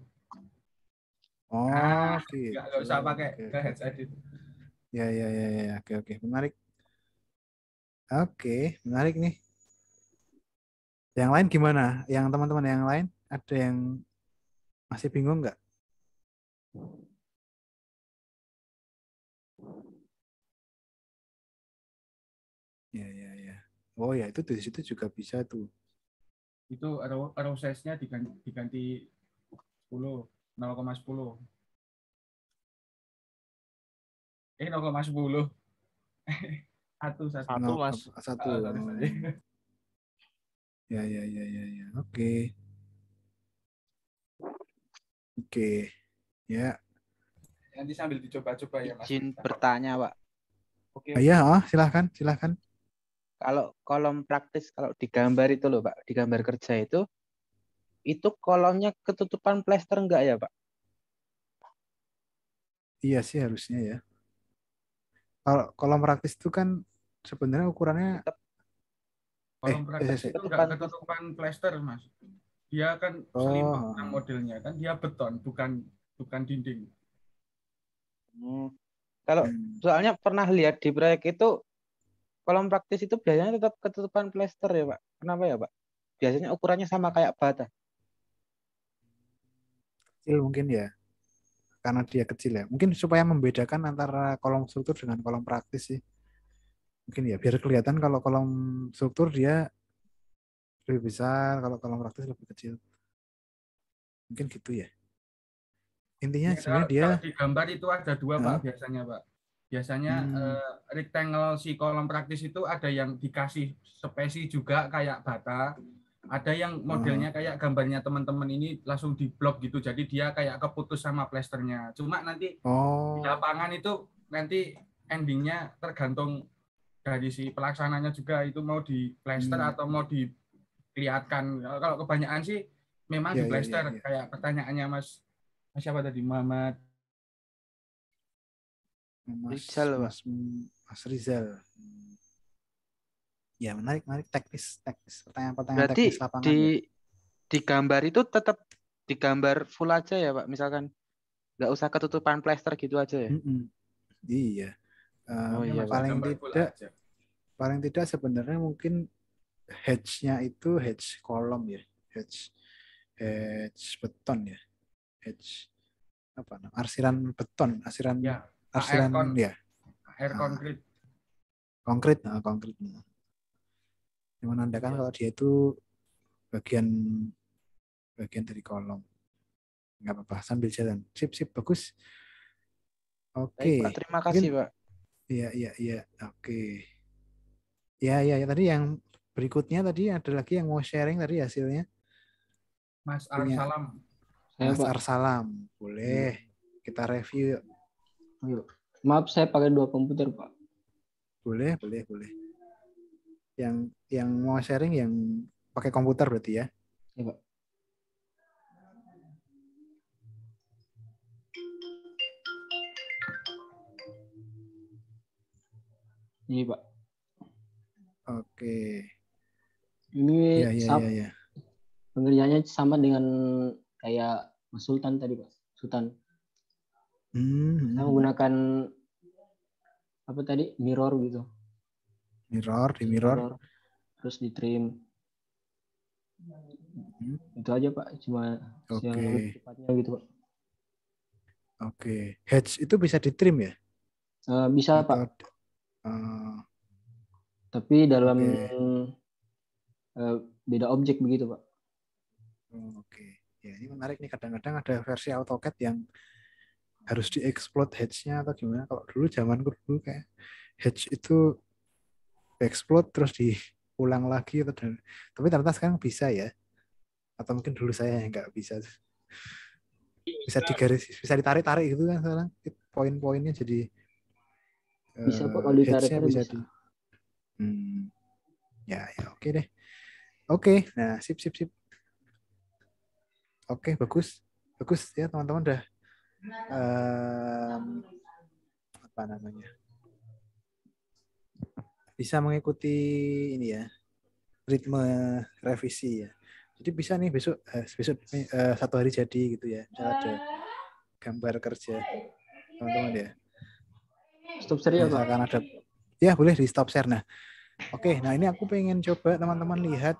Gitu. Nggak usah pakai ke hedge edit. Ya. Oke. Menarik. Oke, menarik nih. Yang lain gimana? Yang teman-teman yang lain ada yang masih bingung nggak? Ya. Oh ya, itu di situ juga bisa tuh. Itu arrow size-nya diganti 10, 0,10. 0,10. Satu Mas. Satu. Ya. Oke. Ya. Nanti sambil dicoba-coba ya Mas. Izin bertanya Pak. Oke. Iya, silahkan. Kalau kolom praktis, kalau digambar itu loh Pak, digambar kerja itu kolomnya ketutupan plester enggak ya Pak? Iya sih harusnya ya. Kalau kolom praktis itu kan sebenarnya ukurannya kolom praktis itu enggak ketutupan plester Mas. Dia kan selimbang modelnya kan, dia beton bukan dinding. Kalau soalnya pernah lihat di proyek itu kolom praktis itu biasanya tetap ketutupan plester ya Pak. Kenapa ya Pak? Biasanya ukurannya sama kayak bata. Kecil mungkin ya. Karena dia kecil ya. Mungkin supaya membedakan antara kolom struktur dengan kolom praktis sih. Mungkin ya biar kelihatan kalau kolom struktur dia lebih besar, kalau kolom praktis lebih kecil. Mungkin gitu ya. Intinya sebenarnya dia di gambar itu ada dua Pak biasanya Pak. Biasanya rectangle si kolom praktis itu ada yang dikasih spesi juga kayak bata, ada yang modelnya kayak gambarnya teman-teman ini langsung diblok gitu, jadi dia kayak keputus sama plesternya. Cuma nanti di lapangan itu nanti endingnya tergantung dari si pelaksananya juga, itu mau di plester atau mau dilihatkan. Kalau kebanyakan sih memang di plester. Kayak pertanyaannya Mas siapa tadi, Mas Rizal. Ya menarik teknis pertanyaan berarti teknis lapangan. Di gambar itu tetap digambar full aja ya Pak, misalkan nggak usah ketutupan plester gitu aja ya. Iya. Iya paling tidak sebenarnya mungkin hedge-nya itu hedge kolom ya, hedge beton ya, hedge apa namanya, arsiran beton, arsiran air konkrit. Yang menandakan kalau dia itu bagian dari kolom. Nggak apa-apa, sambil jalan. Sip, bagus. Oke. Pak, terima kasih Pak. Iya. Oke. Ya, tadi yang berikutnya tadi ada lagi yang mau sharing tadi hasilnya. Mas Punya Arsalam. Mas Arsalam. Boleh kita review yuk. Yuk. Maaf, saya pakai 2 komputer, Pak. Boleh. Yang mau sharing yang pakai komputer berarti ya? Ya, Pak. Ini, Pak. Oke. Ini ya. Pengerjaannya sama dengan kayak Mas Sultan tadi, Pak. Sultan. Saya menggunakan apa tadi? Mirror gitu. Mirror. Terus di trim. Itu aja, Pak. Cuma yang lebih cepatnya gitu, Pak. Oke. Hedge itu bisa di trim ya? Bisa, Pak. Tapi dalam beda objek begitu, Pak. Oke. Ya, ini menarik nih. Kadang-kadang ada versi AutoCAD yang harus di-explode hedge-nya atau gimana. Kalau dulu zamanku dulu kayak hedge itu explode terus diulang lagi tapi ternyata sekarang bisa ya. Atau mungkin dulu saya yang nggak bisa. Bisa digaris, bisa ditarik-tarik gitu kan sekarang. Poin-poinnya jadi bisa kok kalau ditarik-tarik bisa. Ya, oke deh. Oke, nah sip. Oke, bagus ya teman-teman udah apa namanya, bisa mengikuti ini ya ritme revisi ya. Jadi bisa nih besok satu hari jadi gitu ya. Misalnya ada gambar kerja teman-teman ya. Stop share ya, Pak. Misalkan ada ya boleh di stop share. Nah, oke, nah ini aku pengen coba teman-teman lihat.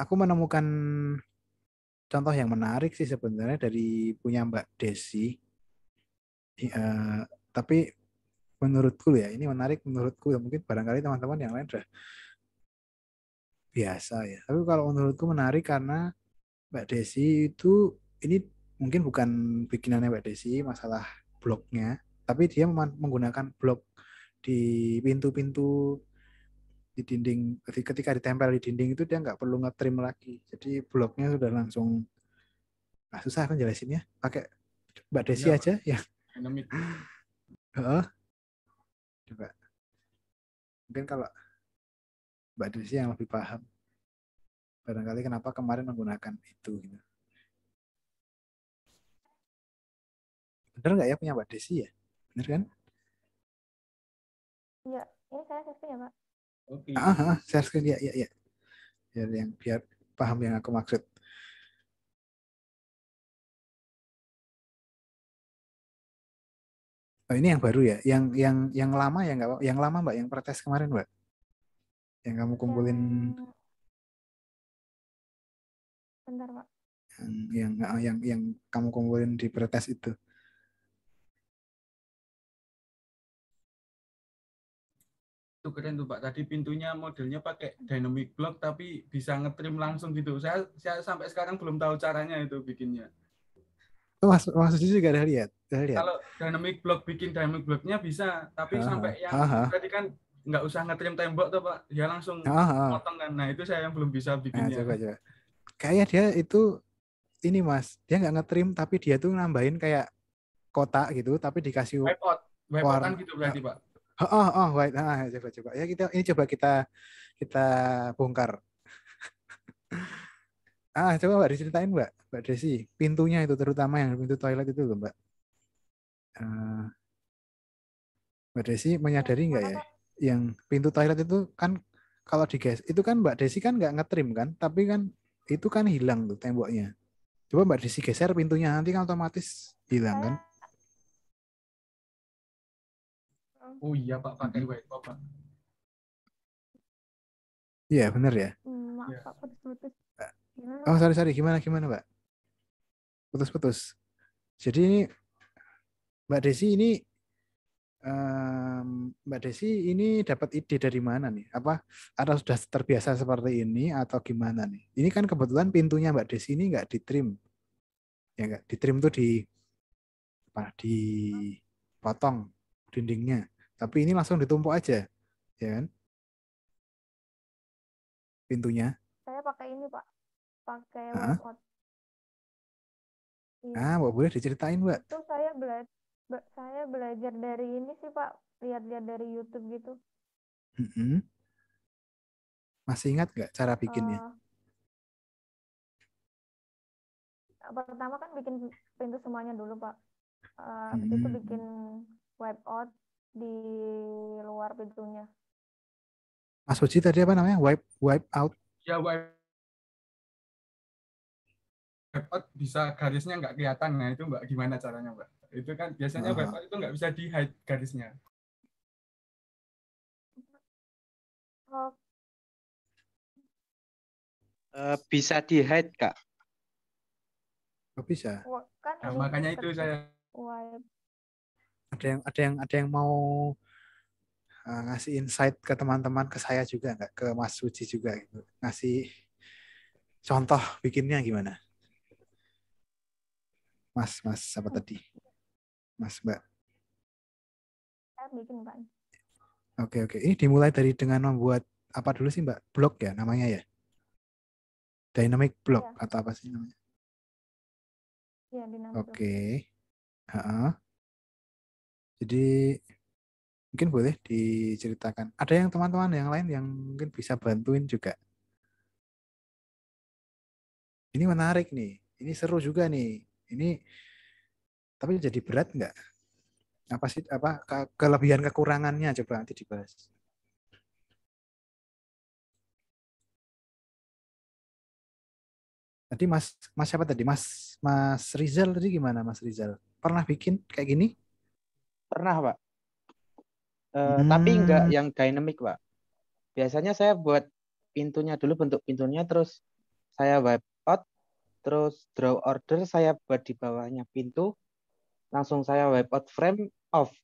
Aku menemukan contoh yang menarik sih sebenarnya dari punya Mbak Desi. Tapi menurutku ya, ini menarik menurutku ya, mungkin barangkali teman-teman yang lain udah biasa ya. Tapi kalau menurutku menarik karena Mbak Desi itu ini mungkin bukan bikinannya Mbak Desi masalah bloknya, tapi dia menggunakan blok di pintu-pintu di dinding, ketika ditempel di dinding itu dia nggak perlu ngetrim lagi. Jadi bloknya sudah langsung susah kan jelasinnya. Pakai Mbak Desi ya, aja ya. Coba. Mungkin kalau Mbak Desi yang lebih paham. Barangkali kenapa kemarin menggunakan itu gitu. Bener nggak ya punya Mbak Desi ya? Bener kan? Iya, ini saya share ya, Pak. Oke. Share screen ya. Biar paham yang aku maksud. Oh, ini yang baru ya, yang lama ya nggak? Yang lama Mbak, yang protes kemarin Mbak, yang kamu kumpulin. Bentar, Pak. Yang kamu kumpulin di protes itu. Itu keren tuh Pak. Tadi pintunya modelnya pakai dynamic block tapi bisa ngetrim langsung gitu. Saya sampai sekarang belum tahu caranya itu bikinnya. Maksudnya juga ada lihat. Kalau dynamic block bikin dynamic blocknya bisa, tapi sampai yang tadi kan nggak usah ngetrim tembok tuh Pak, dia langsung potong kan. Nah itu saya yang belum bisa bikinnya. Nah, coba. Kayaknya dia itu ini Mas, dia nggak ngetrim tapi dia tuh nambahin kayak kotak gitu, tapi dikasih wipeout gitu berarti Pak. White. Coba. Ya coba kita bongkar. Coba Mbak diceritain Mbak Desi, pintunya itu terutama yang pintu toilet itu loh Mbak. Mbak Desi menyadari nggak ya, yang pintu toilet itu kan kalau digas itu kan Mbak Desi kan nggak ngetrim kan, tapi kan itu kan hilang tuh temboknya. Coba Mbak Desi geser pintunya, nanti kan otomatis hilang kan. Oh iya Pak, pakai wipeout Pak. Iya benar ya. Maaf Pak, putus-putus. Oh sorry, gimana Mbak? Putus-putus. Jadi ini Mbak Desi ini dapat ide dari mana nih? Apa atau sudah terbiasa seperti ini atau gimana nih? Ini kan kebetulan pintunya Mbak Desi ini nggak ditrim, ya nggak ditrim tuh dipotong dindingnya, tapi ini langsung ditumpuk aja, ya kan? pintunya? Saya pakai ini, Pak. Pakai Hah? wipeout. Iya. Boleh diceritain, Mbak? Itu saya belajar dari ini sih, Pak. Lihat-lihat dari YouTube gitu. Masih ingat nggak cara bikinnya? Pertama kan bikin pintu semuanya dulu, Pak. Habis itu bikin wipeout di luar pintunya. Mas Uji tadi apa namanya? Wipe out? Ya, wipeout bisa garisnya nggak kelihatan. Nah, itu Mbak gimana caranya, Mbak? Itu kan biasanya wipeout itu nggak bisa di-hide garisnya. Bisa di-hide, Kak. Oh, bisa. Kan nah, makanya itu saya ada yang mau ngasih insight ke teman-teman, ke saya juga nggak, ke Mas Suci juga gitu. Ngasih contoh bikinnya gimana? Mas apa tadi? Mas Mbak. Saya bikin, Pak. Oke. Ini dimulai dengan membuat apa dulu sih, Mbak? Blog ya namanya ya? Dynamic blog atau apa sih namanya? Iya, dynamic blog. Oke. Jadi mungkin boleh diceritakan. Ada yang teman-teman yang lain yang mungkin bisa bantuin juga. Ini menarik nih. Ini seru juga nih. Ini tapi jadi berat nggak? Apa sih kelebihan kekurangannya coba nanti dibahas. Tadi Mas siapa tadi? Mas Rizal tadi gimana, Mas Rizal? Pernah bikin kayak gini? Pernah, Pak. Tapi enggak yang dynamic, Pak. Biasanya saya buat pintunya dulu, bentuk pintunya, terus saya wipe out, terus draw order, saya buat di bawahnya pintu, langsung saya wipe out frame off.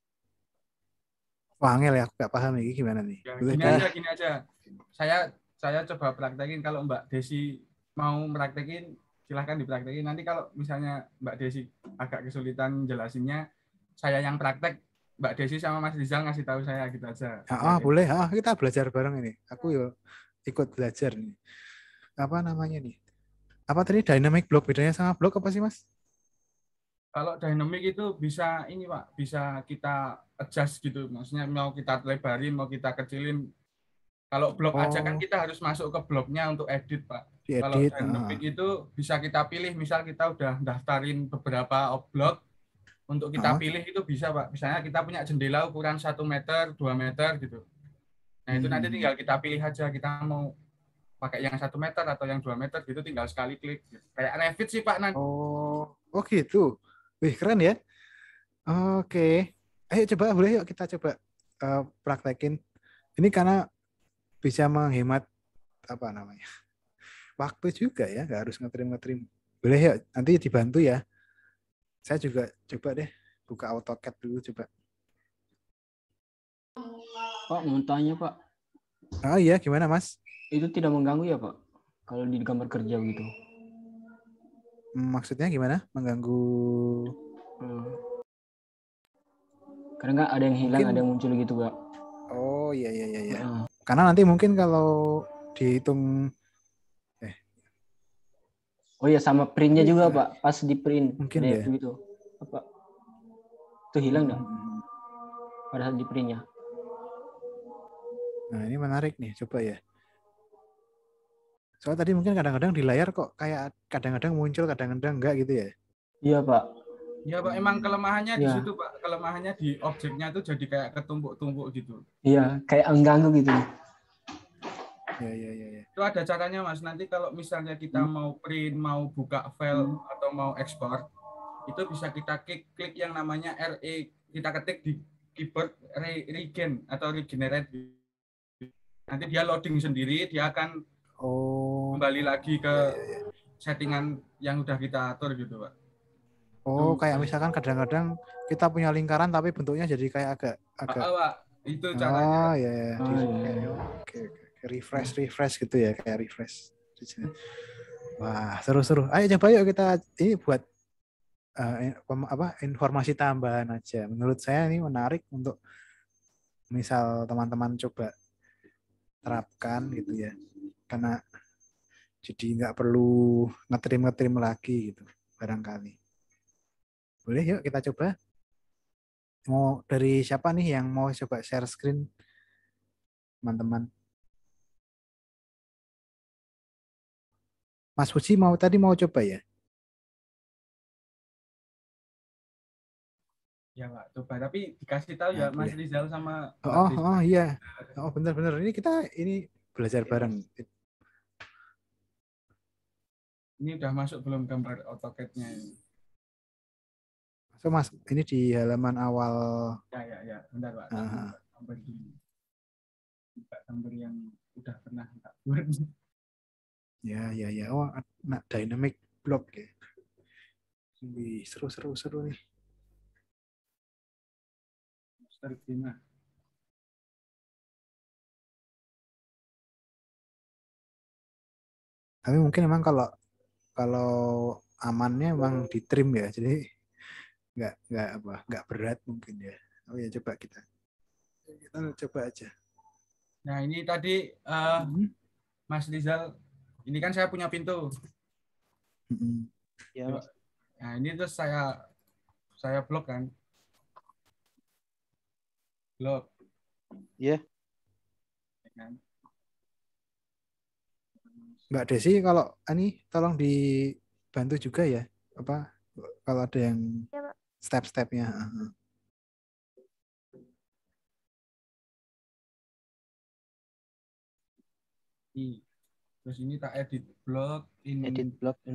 Wah, angel ya, aku nggak paham ini gimana nih. Ya, gini aja. Saya coba praktekin. Kalau Mbak Desi mau praktekin, silahkan dipraktekin. Nanti kalau misalnya Mbak Desi agak kesulitan jelasinnya, saya yang praktek, Mbak Desi sama Mas Rizal ngasih tahu saya gitu aja. Boleh. Kita belajar bareng ini. Aku ikut belajar nih. Apa namanya nih? Apa tadi dynamic block? Bedanya sama block apa sih, Mas? Kalau dynamic itu bisa ini, Pak, bisa kita adjust gitu. Maksudnya mau kita lebarin, mau kita kecilin. Kalau blok aja kan kita harus masuk ke bloknya untuk edit, Pak. Kalau dynamic itu bisa kita pilih, misal kita udah daftarin beberapa blok, untuk kita pilih itu bisa, Pak. Misalnya kita punya jendela ukuran 1 meter, 2 meter gitu. Nah, itu nanti tinggal kita pilih aja, kita mau pakai yang 1 meter atau yang 2 meter gitu, tinggal sekali klik. Gitu. Kayak Revit sih, Pak, nanti. Oh gitu. Wih, keren ya. Oke. Ayo coba, boleh yuk kita coba praktekin. Ini karena bisa menghemat apa namanya? Waktu juga ya, nggak harus ngetrim. Boleh yuk, nanti dibantu ya. Saya juga coba deh buka AutoCAD dulu coba. Pak, mau tanya, Pak. Oh iya, gimana, Mas? Itu tidak mengganggu ya, Pak? Kalau di gambar kerja gitu. Maksudnya gimana? Mengganggu? Karena nggak ada yang hilang, ada yang muncul gitu, Pak. Oh iya. Karena nanti mungkin kalau dihitung Oh iya, sama printnya juga, Pak. Pas di print mungkin ya. Gitu. Apa? Itu hilang nggak? Pada saat di printnya. Nah, ini menarik nih, coba ya. Soalnya tadi mungkin kadang-kadang di layar kok kayak kadang-kadang muncul, kadang-kadang enggak gitu ya. Iya, Pak. Iya, Pak, emang kelemahannya di situ, Pak. Kelemahannya di objeknya tuh jadi kayak ketumpuk-tumpuk gitu. Iya, kayak mengganggu gitu. Iya. Itu ada caranya, Mas. Nanti kalau misalnya kita mau print, mau buka file atau mau ekspor, itu bisa kita klik yang namanya RE, kita ketik di keyboard regen atau regenerate. Nanti dia loading sendiri, dia akan kembali lagi ke settingan yang udah kita atur gitu, Pak. Oh, kayak misalkan kadang-kadang kita punya lingkaran tapi bentuknya jadi kayak agak Pak, itu caranya. Oke. Refresh gitu ya, kayak refresh. Wah, seru-seru. Ayo coba yuk kita ini buat informasi tambahan aja. Menurut saya ini menarik untuk misal teman-teman coba terapkan gitu ya. karena jadi nggak perlu ngetrim lagi gitu barangkali. Boleh, yuk kita coba. Mau dari siapa nih yang mau coba share screen, teman-teman? Mas Puji tadi mau coba ya? Ya Pak, coba. Tapi dikasih tahu ya Mas Boleh. Rizal sama Oh iya. Oh benar-benar. Ini belajar bareng. Ini udah masuk belum gambar AutoCAD-nya? So Mas, ini di halaman awal. Ya. Bentar Pak. Gambar dulu. Gambar yang udah pernah tak buat. Ya. Oh, dynamic block ya. Wih, seru nih. Terima. Tapi mungkin memang kalau amannya memang di trim ya, jadi nggak berat mungkin ya. Oh ya, coba kita coba aja. Nah ini tadi Mas Rizal, ini kan saya punya pintu. Ya, Mas. Nah ini terus saya blok kan. Blok. Iya. Mbak Desi, kalau ini tolong dibantu juga ya, apa kalau ada yang step-stepnya. Terus ini tak edit block in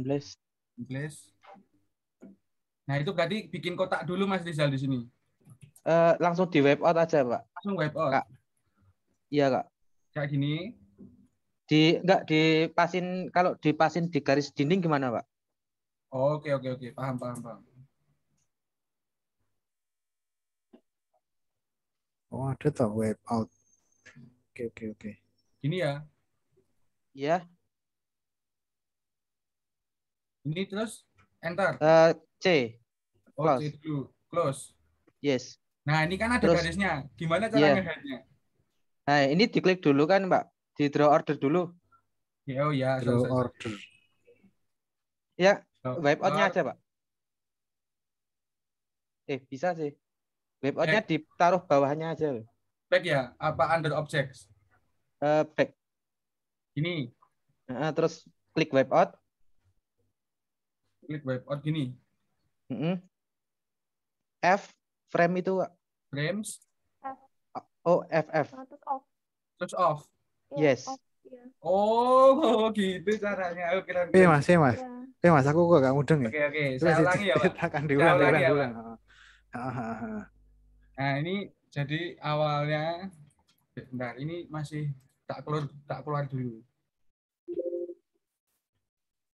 place. Nah itu berarti bikin kotak dulu Mas Rizal di sini. Langsung di web out aja Pak. Langsung web out. Kak. Iya Kak. Kayak gini. Enggak dipasin, kalau dipasin di garis dinding gimana Pak? Oke. Paham. Oh ada tuh web out. Oke. Gini ya. Iya. Ini terus enter. C. Oh, C dulu. Close. Yes. Nah, ini kan ada Terus, garisnya. Gimana cara nge-head-nya? Nah, ini diklik dulu kan, Mbak. Di draw order dulu. Ya, oh ya. Draw order. Ya, wipe out-nya aja, Pak. Bisa sih. Wipe out-nya ditaruh bawahnya aja. Back ya? Apa under objects? Back. Ini. Terus klik wipe out. Klik wipe out gini. F frame itu, Pak. Frames. Oh, FF. Terus off. Yes. Oh, gitu caranya. Keren. Mas, aku kok gak mudeng ya. Oke. Saya ulangi ya, Pak. Akan diulang. Nah, ini jadi awalnya. Bentar, ini masih tak keluar dulu.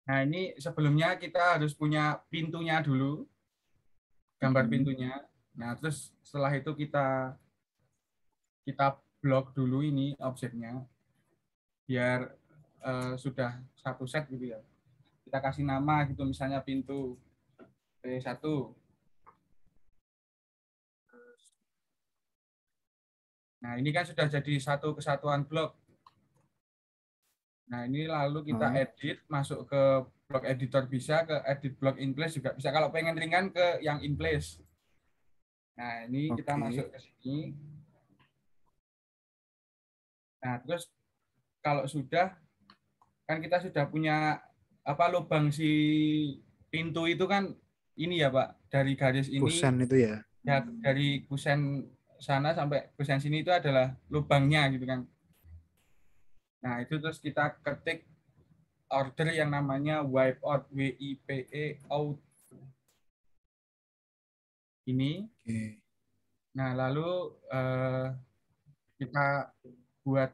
Nah, ini sebelumnya kita harus punya pintunya dulu. Gambar pintunya. Nah, terus setelah itu kita blok dulu ini objeknya. Biar sudah satu set gitu ya. Kita kasih nama gitu, misalnya pintu P1. Nah, ini kan sudah jadi satu kesatuan blok. Nah, ini lalu kita edit, masuk ke block editor bisa, ke edit block in place juga bisa. Kalau pengen ringan ke yang in place. Nah, ini kita masuk ke sini. Nah, terus kalau sudah, kan kita sudah punya lubang si pintu itu kan ini ya Pak, dari garis ini. Kusen itu ya? Ya, dari kusen sana sampai kusen sini itu adalah lubangnya gitu kan. Nah, itu terus kita ketik order yang namanya wipe out, WIPE out. Ini. Nah, lalu kita buat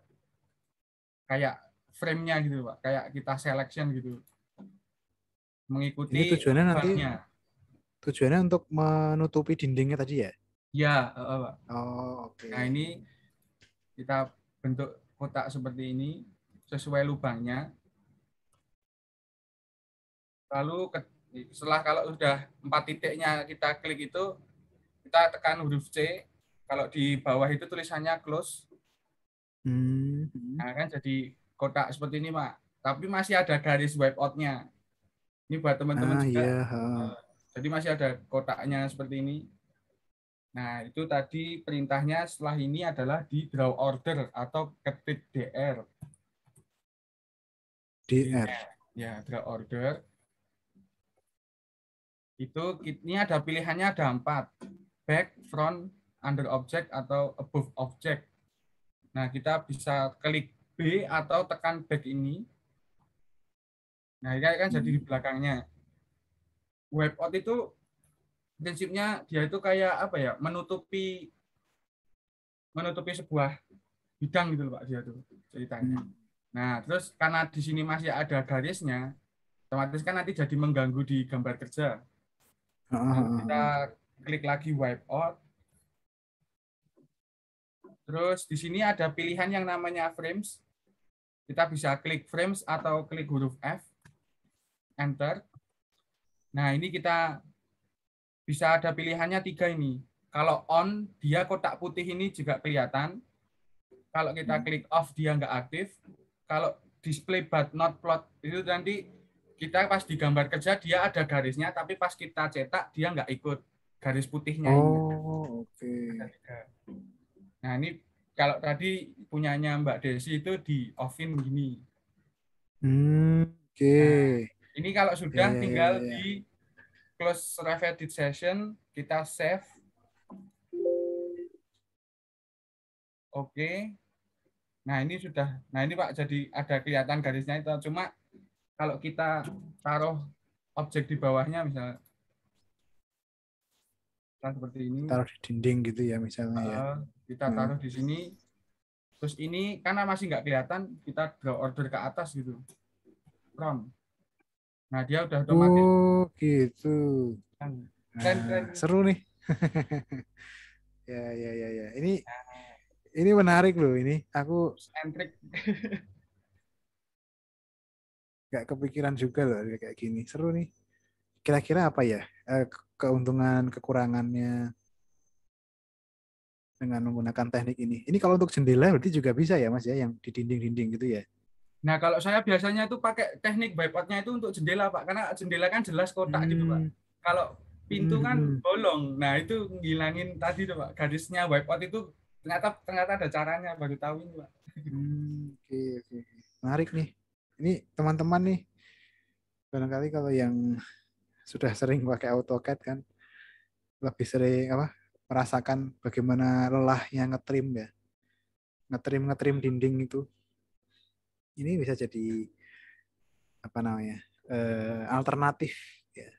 kayak frame-nya gitu, Pak. Kayak kita selection gitu. Mengikuti ini tujuannya untuk menutupi dindingnya tadi ya? Ya, Pak. Oke. Nah, ini kita bentuk kotak seperti ini sesuai lubangnya. Lalu setelah kalau sudah 4 titiknya kita klik itu, kita tekan huruf C. Kalau di bawah itu tulisannya close. Nah, kan jadi kotak seperti ini, Pak. Tapi masih ada garis wipeout-nya. Ini buat teman-teman juga. Iya. Jadi masih ada kotaknya seperti ini. Nah, itu tadi perintahnya setelah ini adalah di draw order atau ketik DR. DR. Ya, draw order. Itu ini ada pilihannya ada 4. Back, front, under object, atau above object. Nah, kita bisa klik B atau tekan back ini. Nah, ini kan jadi di belakangnya. Wipeout itu prinsipnya dia itu kayak apa ya? Menutupi sebuah bidang gitu loh, Pak, dia tuh ceritanya. Nah, terus karena di sini masih ada garisnya, otomatis kan nanti jadi mengganggu di gambar kerja. Kita klik lagi wipeout. Terus di sini ada pilihan yang namanya frames. Kita bisa klik frames atau klik huruf F. Enter. Nah, ini kita bisa ada pilihannya 3 ini. Kalau on, dia kotak putih ini juga kelihatan. Kalau kita klik off, dia nggak aktif. Kalau display but not plot, itu nanti kita pas di gambar kerja, dia ada garisnya, tapi pas kita cetak, dia nggak ikut garis putihnya. Oke. Nah, ini kalau tadi punyanya Mbak Desi itu di off-in gini. Oke. Nah, ini kalau sudah tinggal di close Revit session, kita save. Oke. Nah, ini sudah. Nah, ini Pak, jadi ada kelihatan garisnya itu. Cuma kalau kita taruh objek di bawahnya misalnya seperti ini. Taruh di dinding gitu ya misalnya ya. Kita taruh di sini. Terus ini karena masih nggak kelihatan, kita draw order ke atas gitu. From. Nah, dia udah otomatis. Oh, gitu. Keren. Seru nih. Ya. Ini menarik loh ini. Aku nggak kepikiran juga loh kayak gini. Seru nih. Kira-kira apa ya keuntungan kekurangannya dengan menggunakan teknik ini? Ini kalau untuk jendela berarti juga bisa ya Mas ya, yang di dinding-dinding gitu ya? Nah, kalau saya biasanya itu pakai teknik wipeout-nya itu untuk jendela, Pak. Karena jendela kan jelas kotak gitu, Pak. Kalau pintu kan bolong. Nah, itu ngilangin tadi tuh, Pak. Garisnya wipeout itu ternyata ada caranya, baru tahu ini, Pak. Oke. Menarik nih. Ini teman-teman nih, barangkali kalau yang sudah sering pakai AutoCAD kan, lebih sering merasakan bagaimana lelahnya ngetrim ya. Ngetrim dinding itu. Ini bisa jadi alternatif ya.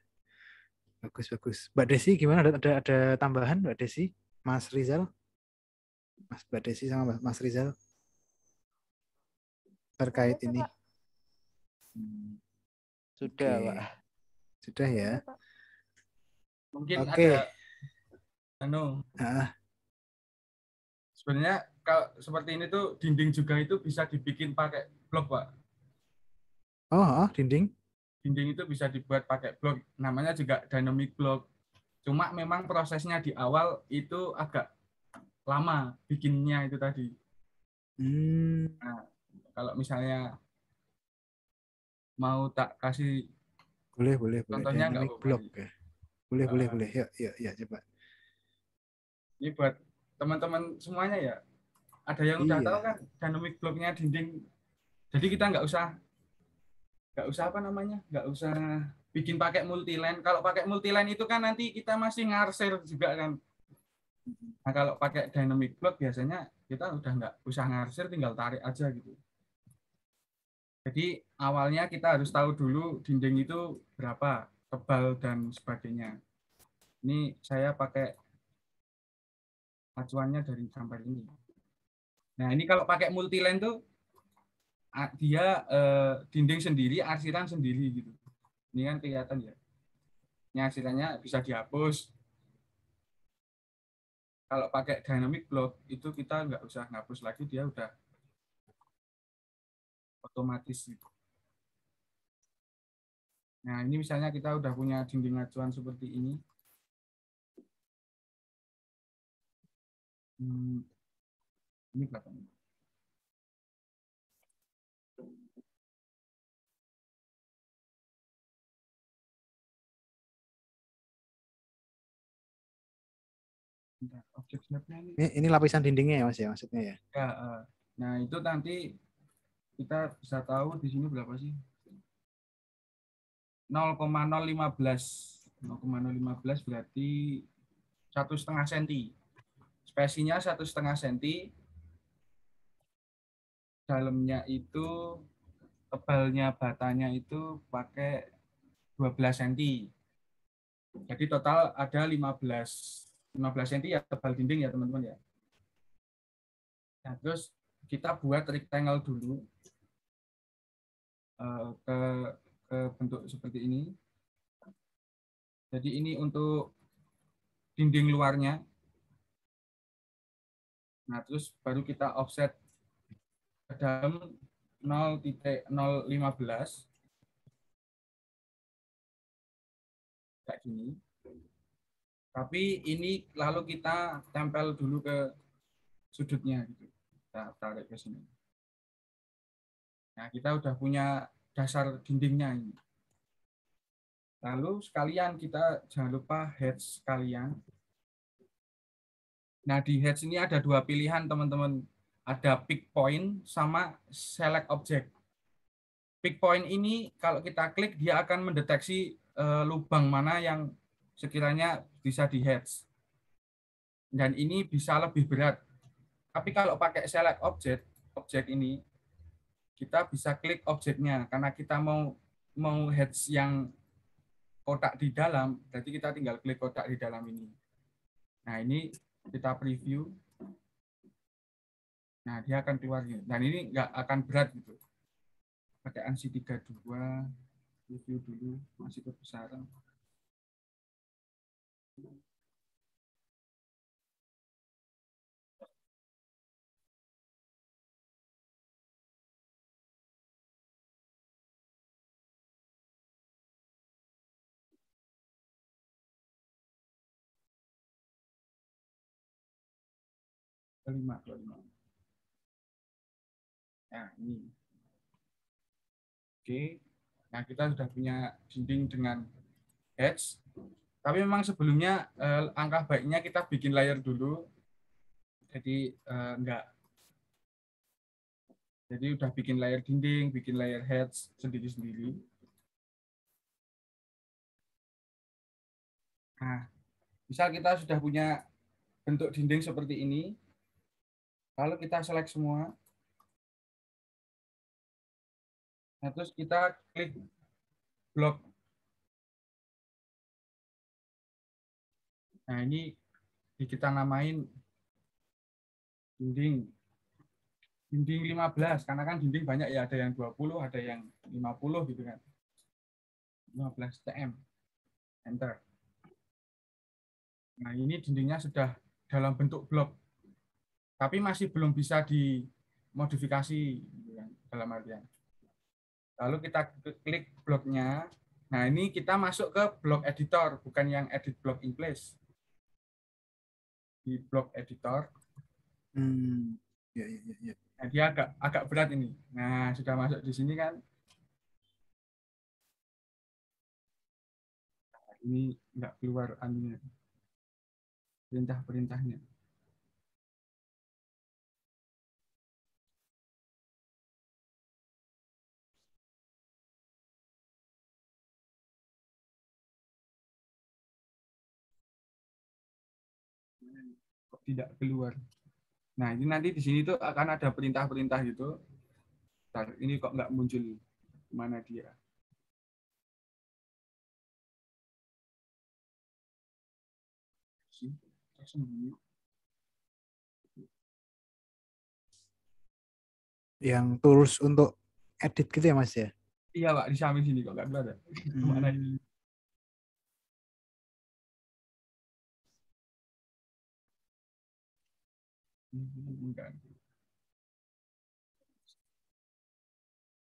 Bagus. Mbak Desi gimana? Ada tambahan Mbak Desi? Mas Rizal? Mbak Desi sama Mas Rizal terkait ini? Sudah, Pak. Sudah ya. Mungkin ada sebenarnya kalau seperti ini tuh dinding juga itu bisa dibikin pakai blok, Pak. Dinding? Dinding itu bisa dibuat pakai blok. Namanya juga dynamic block. Cuma memang prosesnya di awal itu agak lama bikinnya itu tadi. Nah, kalau misalnya mau tak kasih boleh. Contohnya dynamic block ya. Boleh. Ya, coba. Ini buat teman-teman semuanya ya. Ada yang udah tahu kan dynamic blocknya dinding. Jadi kita nggak usah bikin pakai multiline. Kalau pakai multiline itu kan nanti kita masih ngarsir juga kan. Nah, kalau pakai dynamic block biasanya kita udah nggak usah ngarsir, tinggal tarik aja gitu. Jadi awalnya kita harus tahu dulu dinding itu berapa tebal dan sebagainya. Ini saya pakai acuannya dari gambar ini. Nah, ini kalau pakai multiline tuh dia dinding sendiri, arsiran sendiri gitu. Ini kan kelihatan ya. Ini arsirannya bisa dihapus. Kalau pakai dynamic block itu kita nggak usah ngapus lagi, dia udah otomatis gitu. Nah, ini misalnya kita udah punya dinding acuan seperti ini. Ini berapa nih? Objek snapnya ini. Ini lapisan dindingnya ya Mas ya maksudnya ya. Ya, nah itu nanti kita bisa tahu di sini berapa sih? 0,015 berarti 1,5 cm. Spesinya 1,5 cm. Dalamnya itu tebalnya batanya itu pakai 12 cm. Jadi total ada 15 cm ya tebal dinding ya teman-teman ya. Nah, terus kita buat rectangle dulu ke bentuk seperti ini. Jadi ini untuk dinding luarnya. Nah, terus baru kita offset ke dalam 0,015 kayak gini. Tapi ini lalu kita tempel dulu ke sudutnya gitu. Kita tarik ke sini. Nah, kita udah punya dasar dindingnya ini. Lalu sekalian kita jangan lupa hedge sekalian. Nah, di hedge ini ada dua pilihan teman-teman. Ada pick point sama select object. Pick point ini kalau kita klik dia akan mendeteksi lubang mana yang sekiranya bisa di hedge. Dan ini bisa lebih berat. Tapi kalau pakai select object ini kita bisa klik objeknya karena kita mau hedge yang kotak di dalam, jadi kita tinggal klik kotak di dalam ini. Nah, ini kita preview. Nah, dia akan keluar gitu. Dan ini nggak akan berat gitu. Pakai ANSI 32, preview dulu, masih kebesaran. Kelima. Nah, ini. Oke. Nah, kita sudah punya dinding dengan hedge. Tapi memang sebelumnya angka baiknya kita bikin layer dulu. Jadi Jadi udah bikin layer dinding, bikin layer hedge sendiri-sendiri. Nah, misal kita sudah punya bentuk dinding seperti ini. Lalu kita select semua. Nah, terus kita klik blok. Nah, ini kita namain dinding 15 karena kan dinding banyak ya, ada yang 20, ada yang 50 gitu kan. 15 cm. Enter. Nah, ini dindingnya sudah dalam bentuk blok. Tapi masih belum bisa dimodifikasi gitu kan, dalam artian. Lalu kita klik bloknya. Nah, ini kita masuk ke blok editor, bukan yang edit block in place. Di blok editor. Ya. Nah, dia agak berat ini. Nah, sudah masuk di sini kan. Nah, ini nggak keluar anunya. Perintah-perintahnya. Kok tidak keluar. Nah, ini nanti di sini tuh akan ada perintah-perintah gitu. Bentar, ini kok nggak muncul mana dia. Yang tools untuk edit gitu ya Mas ya? Iya Pak, di samping sini kok nggak keluar ya. Mana ini?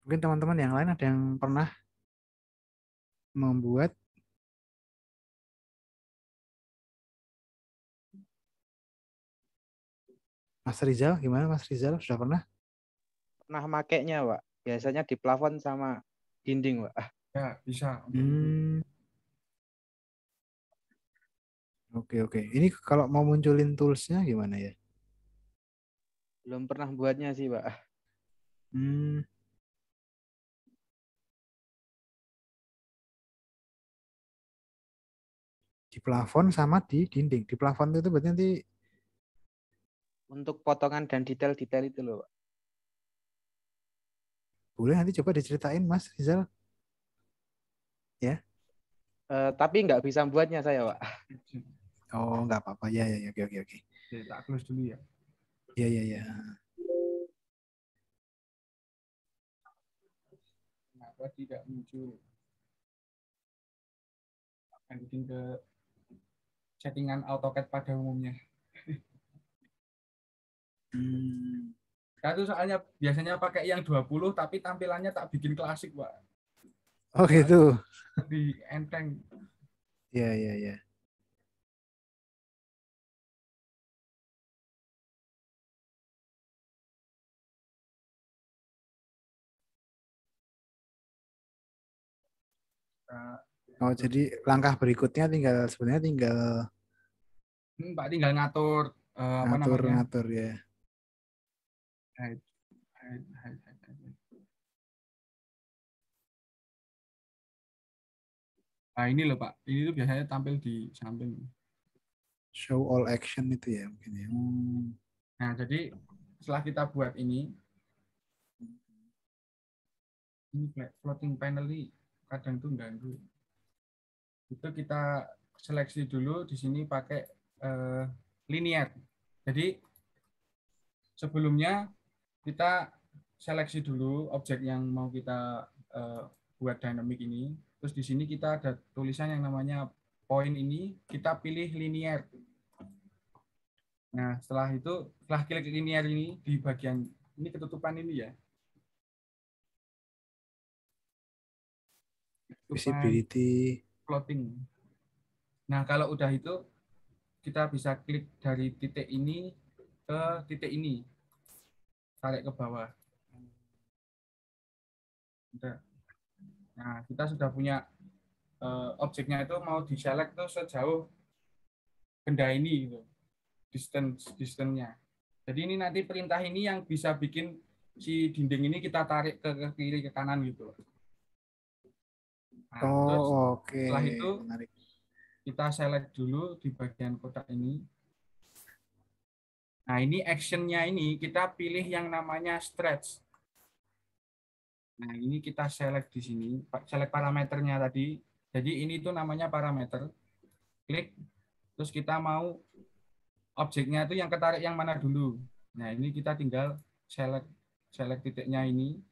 Mungkin teman-teman yang lain ada yang pernah membuat Mas Rizal, gimana Mas Rizal? Sudah pernah? Pernah makainya, Pak. Biasanya di plafon sama dinding, Pak. Ya, bisa. Oke, oke. Ini kalau mau munculin toolsnya gimana ya? Belum pernah buatnya sih, Pak. Di plafon sama di dinding. Di plafon itu berarti nanti Untuk potongan dan detail-detail itu loh, Pak. boleh nanti coba diceritain Mas Rizal. Ya. Tapi nggak bisa buatnya saya, Pak. Oh, nggak apa-apa. Ya, ya, oke, oke, oke. Oke, tak close dulu ya. Ya, ya, ya. Kenapa tidak muncul? Akan bikin ke settingan AutoCAD pada umumnya. Saya tuh soalnya biasanya pakai yang 20 tapi tampilannya tak bikin klasik, Pak. Oh gitu. Di enteng. Iya, iya, iya. Oh, jadi langkah berikutnya sebenarnya tinggal Pak tinggal ngatur apa namanya? Ngatur ya. Nah ini loh Pak, ini tuh biasanya tampil di samping. Show all action itu ya mungkin ya. Nah jadi setelah kita buat ini floating panel ini kadang tuh ganggu. Itu kita seleksi dulu di sini pakai linear. Jadi sebelumnya kita seleksi dulu objek yang mau kita buat dynamic ini. Terus di sini kita ada tulisan yang namanya point ini, kita pilih linear. Nah, setelah klik linear ini di bagian ini ketutupan ini ya. Visibility. Floating. Nah, kalau udah itu kita bisa klik dari titik ini ke titik ini. Tarik ke bawah. Nah, kita sudah punya objeknya itu mau di-select tuh sejauh benda ini gitu. Distance-nya. Jadi ini nanti perintah ini yang bisa bikin si dinding ini kita tarik ke kiri ke kanan gitu. Nah, terus setelah itu kita select dulu di bagian kotak ini. Nah, ini action-nya ini kita pilih yang namanya stretch. Nah, ini kita select di sini, select parameternya tadi. Jadi ini tuh namanya parameter. Klik, terus kita mau objeknya itu yang ketarik yang mana dulu. Nah, ini kita tinggal select titiknya ini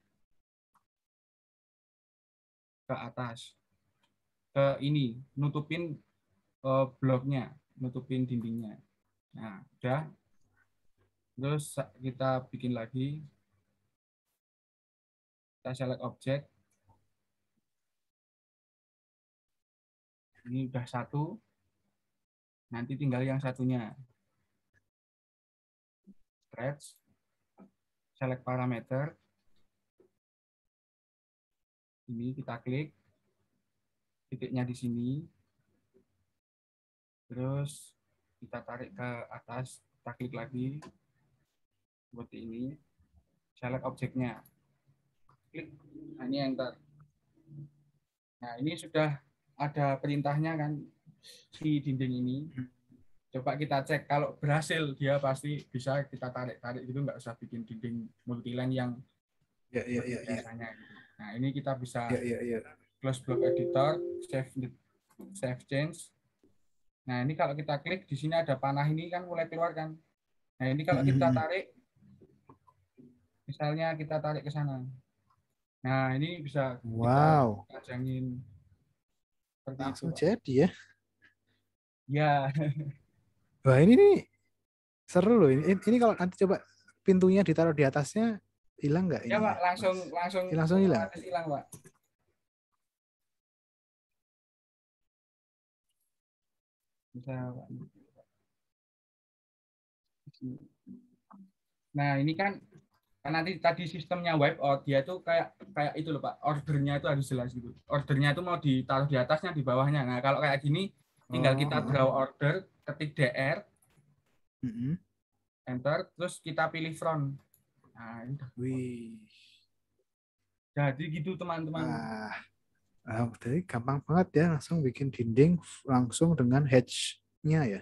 ke atas. Ke ini, nutupin bloknya, nutupin dindingnya. Nah, udah. Terus kita bikin lagi. Kita select objek. Ini udah satu. Nanti tinggal yang satunya. Stretch. Select parameter. Ini kita klik. Titiknya di sini. Terus kita tarik ke atas. Kita klik lagi. Seperti ini. Select objeknya. Klik. Nah, ini enter. Nah, ini sudah ada perintahnya kan si dinding ini. Coba kita cek kalau berhasil dia pasti bisa kita tarik gitu, nggak usah bikin dinding multiline yang biasanya. Gitu. Nah, ini kita bisa close block editor, save change. Nah, ini kalau kita klik di sini ada panah ini kan mulai keluar kan. Nah, ini kalau kita tarik misalnya kita tarik ke sana. Nah, ini bisa kita pajangin langsung jadi ya. Ya. Wah, ini nih seru loh. Ini kalau nanti coba pintunya ditaruh di atasnya hilang nggak? Ya, Pak, langsung hilang. Hilang, Pak. Bisa, Pak. Nah, ini kan nanti tadi sistemnya wipe out, dia itu kayak itu loh Pak, ordernya itu harus jelas gitu. Ordernya itu mau ditaruh di atasnya, di bawahnya. Nah, kalau kayak gini Tinggal kita draw order, ketik DR, Mm-mm. enter, terus kita pilih front. Nah, udah. Wih. Jadi gitu teman-teman. Jadi gampang banget ya, langsung bikin dinding langsung dengan hedge-nya ya.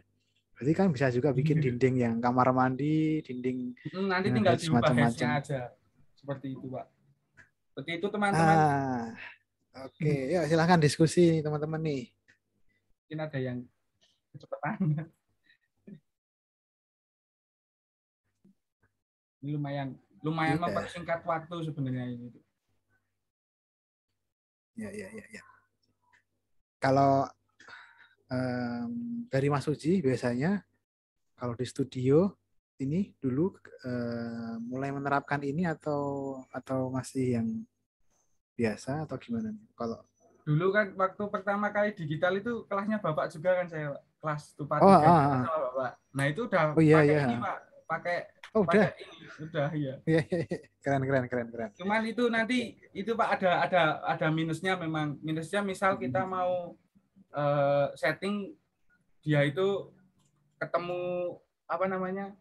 Berarti kan bisa juga bikin dinding yang kamar mandi, dinding Nanti dengan tinggal hedge diubah hedge-nya macam-macam. aja. Seperti itu, Pak. Seperti itu teman-teman. Oke, yuk silahkan diskusi nih teman-teman nih. Mungkin ada yang kecepatan. Ini lumayan mempersingkat waktu sebenarnya ini. Ya. Kalau dari Mas Uji biasanya kalau di studio ini dulu mulai menerapkan ini atau masih yang biasa atau gimana nih? Kalau dulu kan waktu pertama kali digital itu kelasnya Bapak juga kan saya, kelas Tupa 3 sama Bapak. Nah, itu udah pakai ini, Pak. Pakai ini udah ya. Keren. Cuman itu nanti itu Pak ada minusnya memang. Minusnya misal kita mau setting dia itu ketemu apa namanya?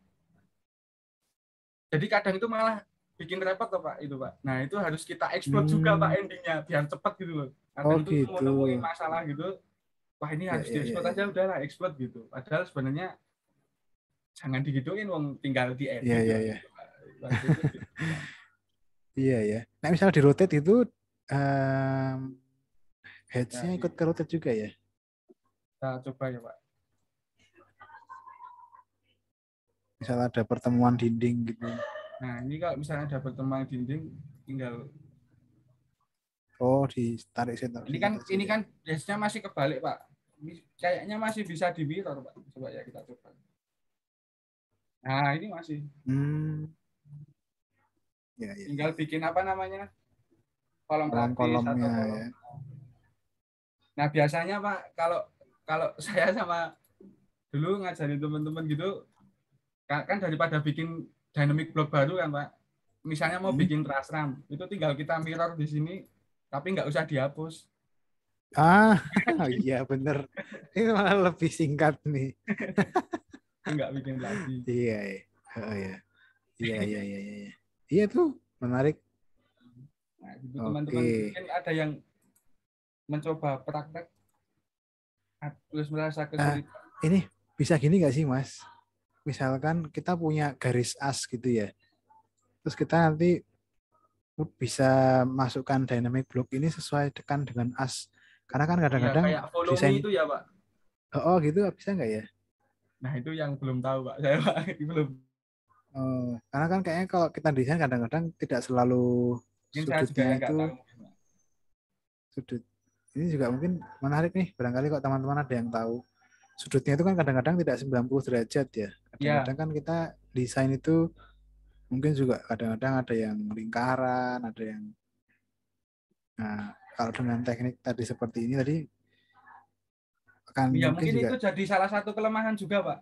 Jadi kadang itu malah bikin repot tuh Pak itu Pak. Nah, itu harus kita explode juga Pak endingnya biar cepat gitu loh. Kadang itu gitu. mau nemuin masalah gitu. Wah, ini harus di-explode aja udahlah, explode gitu. Padahal sebenarnya jangan digituin, wong tinggal di edit. Iya ya. Nah, misalnya di rotate itu heads-nya ikut ke rotate juga ya? Kita coba ya Pak. Misalnya ada pertemuan dinding gitu. Nah, ini kalau misalnya ada pertemuan dinding, tinggal ditarik situ. Ini kan heads-nya masih kebalik Pak. Kayaknya masih bisa di mirror Pak. Coba ya kita coba. Nah, ini masih. Ya. Tinggal bikin apa namanya? Kolom kolomnya ya. Nah, biasanya Pak, kalau saya sama dulu ngajarin teman-teman gitu, kan daripada bikin dynamic block baru kan Pak. Misalnya mau bikin trasram, itu tinggal kita mirror di sini, tapi nggak usah dihapus. Iya bener. Ini malah lebih singkat nih. Nggak bikin lagi. Iya. Iya tuh menarik. Nah, gitu teman-teman mungkin ada yang mencoba praktek terus merasa kesulitan. Ini bisa gini nggak sih Mas? Misalkan kita punya garis as gitu ya. Terus kita nanti bisa masukkan dynamic block ini sesuai tekan dengan as. Karena kan kadang-kadang kayak follow me itu ya Pak. Gitu bisa nggak ya? Nah, itu yang belum tahu Pak. Saya Pak belum. Karena kan kayaknya kalau kita desain kadang-kadang tidak selalu sudutnya itu sudut. Ini juga mungkin menarik nih. Barangkali kok teman-teman ada yang tahu. Sudutnya itu kan kadang-kadang tidak 90 derajat ya. Kadang-kadang kan kita desain itu mungkin juga kadang-kadang ada yang lingkaran, ada yang kalau dengan teknik tadi seperti ini tadi akan mungkin juga, itu jadi salah satu kelemahan juga Pak.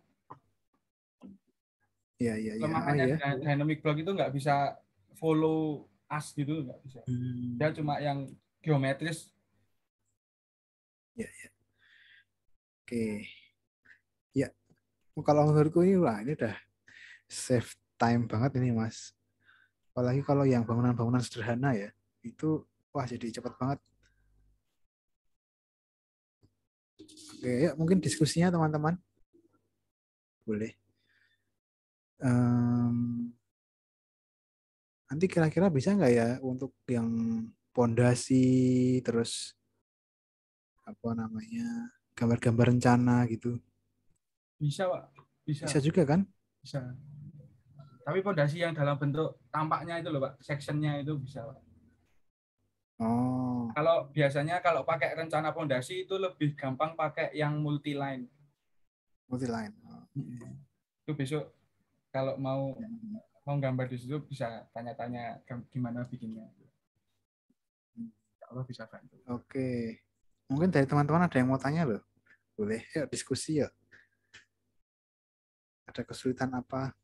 Iya. Kelemahannya dynamic block itu nggak bisa follow as gitu, nggak bisa. Dia cuma yang geometris. Iya. Oke. Ya, kalau menurutku ini udah save time banget ini Mas. Apalagi kalau yang bangunan-bangunan sederhana ya, itu jadi cepat banget. Oke, ya mungkin diskusinya teman-teman. Boleh. Nanti kira-kira bisa nggak ya untuk yang pondasi terus apa namanya gambar-gambar rencana gitu? Bisa Pak. Bisa juga kan? Bisa. Tapi pondasi yang dalam bentuk tampaknya itu loh Pak, sectionnya itu bisa Pak. Kalau biasanya kalau pakai rencana pondasi itu lebih gampang pakai yang multi line. Itu besok kalau mau gambar di situ bisa tanya-tanya gimana bikinnya. Kalau bisa bantu. Oke. Mungkin dari teman-teman ada yang mau tanya loh. Boleh, yuk diskusi yuk. Ada kesulitan apa?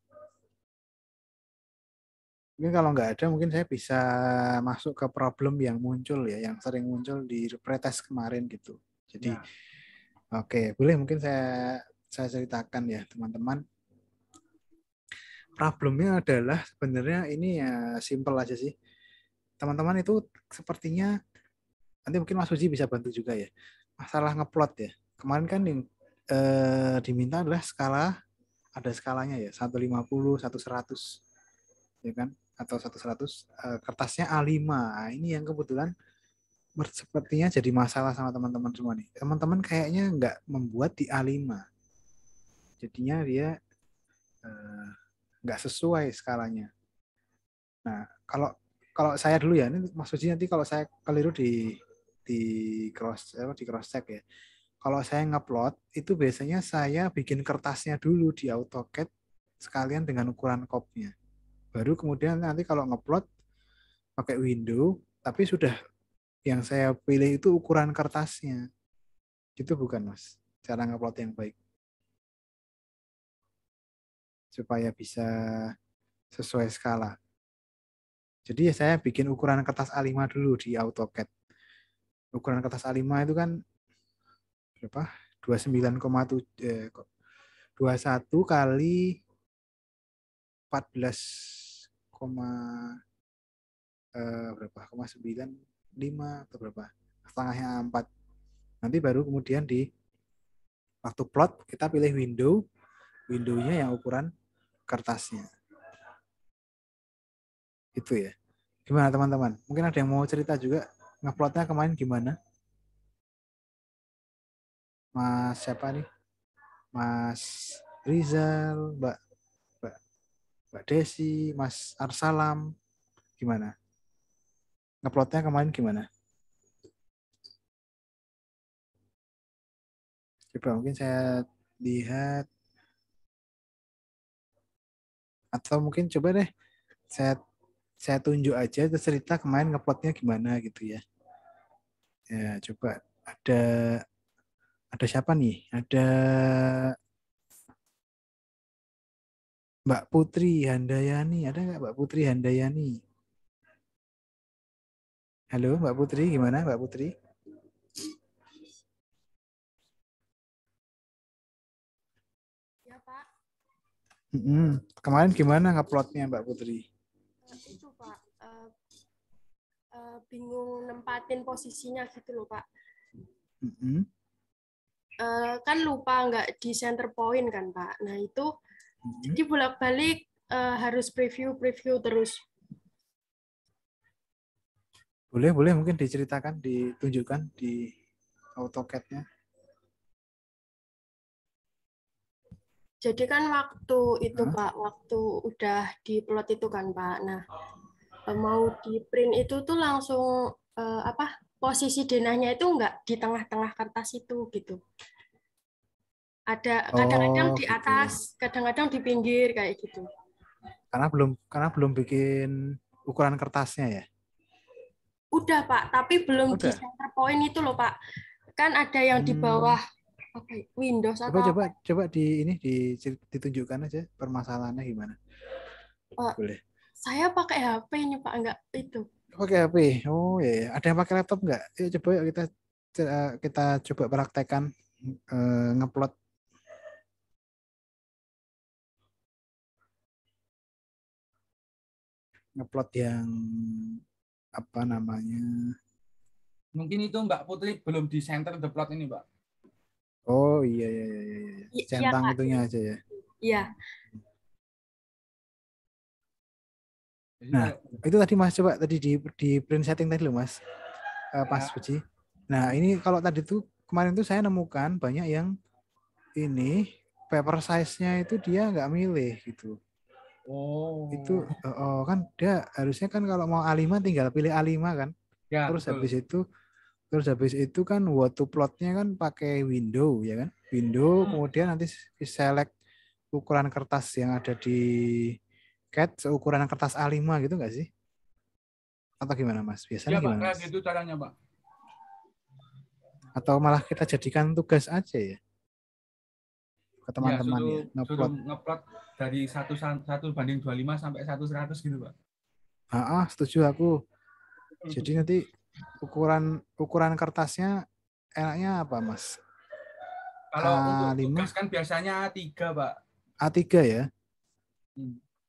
Mungkin kalau nggak ada, mungkin saya bisa masuk ke problem yang muncul ya, yang sering muncul di pretest kemarin gitu. Jadi Oke, boleh mungkin saya ceritakan ya teman-teman. Problemnya adalah sebenarnya ini ya simple aja sih. Teman-teman itu sepertinya nanti mungkin Mas Uji bisa bantu juga ya. Masalah ngeplot ya. Kemarin kan yang diminta adalah skala, ada skalanya ya, 150, 100, ya kan? Atau 100, kertasnya A5. Nah, ini yang kebetulan sepertinya jadi masalah sama teman-teman semua nih. Teman-teman kayaknya nggak membuat di A5. Jadinya dia nggak sesuai skalanya. Nah, kalau saya dulu ya, ini maksudnya nanti kalau saya keliru di cross check ya. Kalau saya ngupload itu biasanya saya bikin kertasnya dulu di AutoCAD sekalian dengan ukuran kopnya. Baru kemudian nanti kalau ngupload pakai window, tapi sudah yang saya pilih itu ukuran kertasnya. Itu bukan, Mas, cara ngupload yang baik. Supaya bisa sesuai skala. Jadi saya bikin ukuran kertas A5 dulu di AutoCAD. Ukuran kertas A5 itu kan berapa? 29,7 21 kali 14, berapa? 95 atau berapa? Setengahnya 4. Nanti baru kemudian di waktu plot kita pilih window-nya yang ukuran kertasnya. Itu ya. Gimana teman-teman? Mungkin ada yang mau cerita juga ngeplotnya kemarin gimana? Mas siapa nih? Mas Rizal, Mbak Desi, Mas Arsalam, gimana? Ngeplotnya kemarin gimana? Coba mungkin saya lihat, atau mungkin coba deh saya tunjuk aja terus cerita kemarin ngeplotnya gimana gitu ya. Ya coba ada siapa nih? Ada Mbak Putri Handayani, ada nggak Mbak Putri Handayani? Halo Mbak Putri, gimana Mbak Putri? Ya Pak. Kemarin gimana ngeplotnya Mbak Putri? Itu Pak, bingung nempatin posisinya gitu loh Pak. Kan lupa nggak di center point kan Pak. Nah itu jadi bolak-balik harus preview terus. Boleh mungkin diceritakan, ditunjukkan di AutoCAD-nya. Jadi kan waktu itu Pak, waktu udah diplot itu kan Pak. Nah, mau di print itu tuh langsung posisi denahnya itu nggak di tengah-tengah kertas itu gitu. Ada kadang-kadang di atas, kadang-kadang di pinggir kayak gitu. Karena belum bikin ukuran kertasnya ya? Udah Pak, tapi belum di center point itu loh Pak. Kan ada yang di bawah Windows atau coba ditunjukkan aja permasalahannya gimana. Boleh. Saya pakai HP nya Pak, enggak itu. Pakai HP. Oh ya, ada yang pakai laptop enggak? Yuk coba kita coba praktekkan ngeplot. Ngeplot yang apa namanya? Mungkin itu Mbak Putri belum di center the plot ini, Mbak. Oh iya. Centang itunya aja ya. Iya. Nah, itu tadi Mas coba tadi di print setting tadi loh Mas. Pas Puji. Nah, ini kalau tadi tuh kemarin tuh saya nemukan banyak yang ini paper size-nya itu dia nggak milih gitu. Oh. Itu kan dia harusnya kan kalau mau A5 tinggal pilih A5 kan. Ya, terus habis itu kan what to plot-nya kan pakai window ya kan. Window kemudian nanti select ukuran kertas yang ada di CAD seukuran kertas A5 gitu nggak sih? Atau gimana Mas? Biasanya ya, gimana? Pak, gitu caranya, Pak. Atau malah kita jadikan tugas aja ya? Ke teman-teman ya, suruh ngeplot dari 1:1 sampai 1:100 gitu, Pak. Setuju aku. Jadi nanti ukuran kertasnya enaknya apa, Mas? Kalau untuk A5. tugas kan biasanya A3, Pak. A3 ya?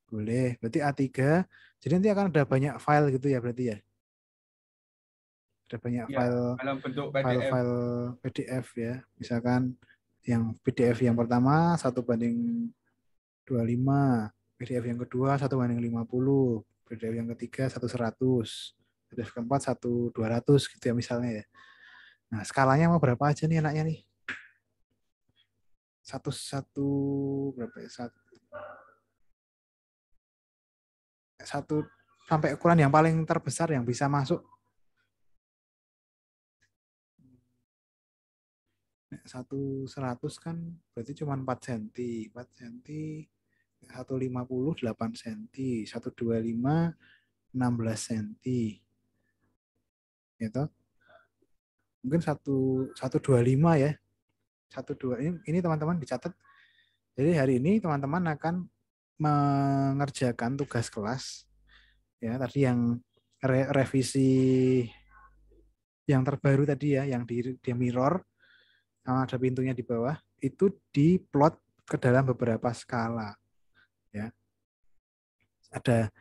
Boleh. Berarti A3. Jadi nanti akan ada banyak file gitu ya berarti ya? Ada banyak Ya, dalam bentuk PDF. file PDF ya. Misalkan yang PDF yang pertama 1:25, PDF yang kedua 1:50, PDF yang ketiga 1:100, PDF keempat 1:200 gitu ya misalnya ya. Nah, skalanya mau berapa aja nih enaknya nih? Satu berapa ya? Satu sampai ukuran yang paling terbesar yang bisa masuk 1:100 kan berarti cuma 4 cm. 4 cm 1:50 8 cm, 1:25 16 cm. Gitu. Mungkin 1:25 ya. 1:2 ini teman-teman dicatat. Jadi hari ini teman-teman akan mengerjakan tugas kelas ya, tadi yang revisi yang terbaru tadi ya, yang di mirror sama ada pintunya di bawah, itu diplot ke dalam beberapa skala ya. Ada